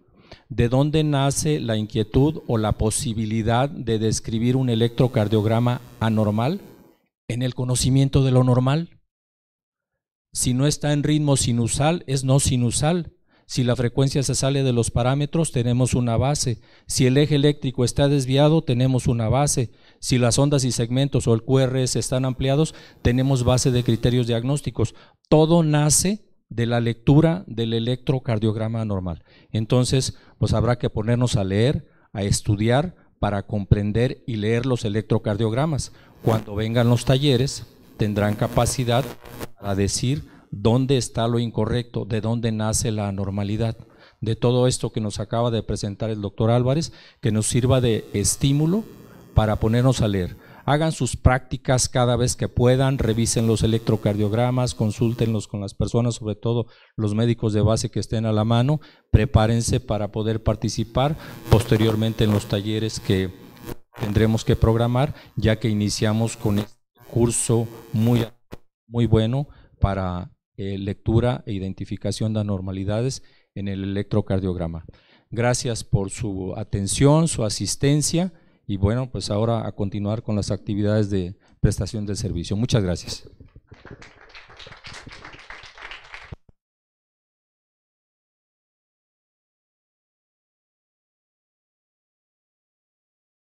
¿De dónde nace la inquietud o la posibilidad de describir un electrocardiograma anormal? En el conocimiento de lo normal. Si no está en ritmo sinusal, es no sinusal. Si la frecuencia se sale de los parámetros, tenemos una base. Si el eje eléctrico está desviado, tenemos una base. Si las ondas y segmentos o el QRS están ampliados, tenemos base de criterios diagnósticos. Todo nace de la lectura del electrocardiograma normal. Entonces, pues habrá que ponernos a leer, a estudiar para comprender y leer los electrocardiogramas. Cuando vengan los talleres, tendrán capacidad para decir dónde está lo incorrecto, de dónde nace la anormalidad. De todo esto que nos acaba de presentar el doctor Álvarez, que nos sirva de estímulo para ponernos a leer. Hagan sus prácticas cada vez que puedan, revisen los electrocardiogramas, consúltenlos con las personas, sobre todo los médicos de base que estén a la mano, prepárense para poder participar posteriormente en los talleres que tendremos que programar, ya que iniciamos con este curso muy bueno para lectura e identificación de anormalidades en el electrocardiograma. Gracias por su atención, su asistencia y bueno, pues ahora a continuar con las actividades de prestación del servicio. Muchas gracias.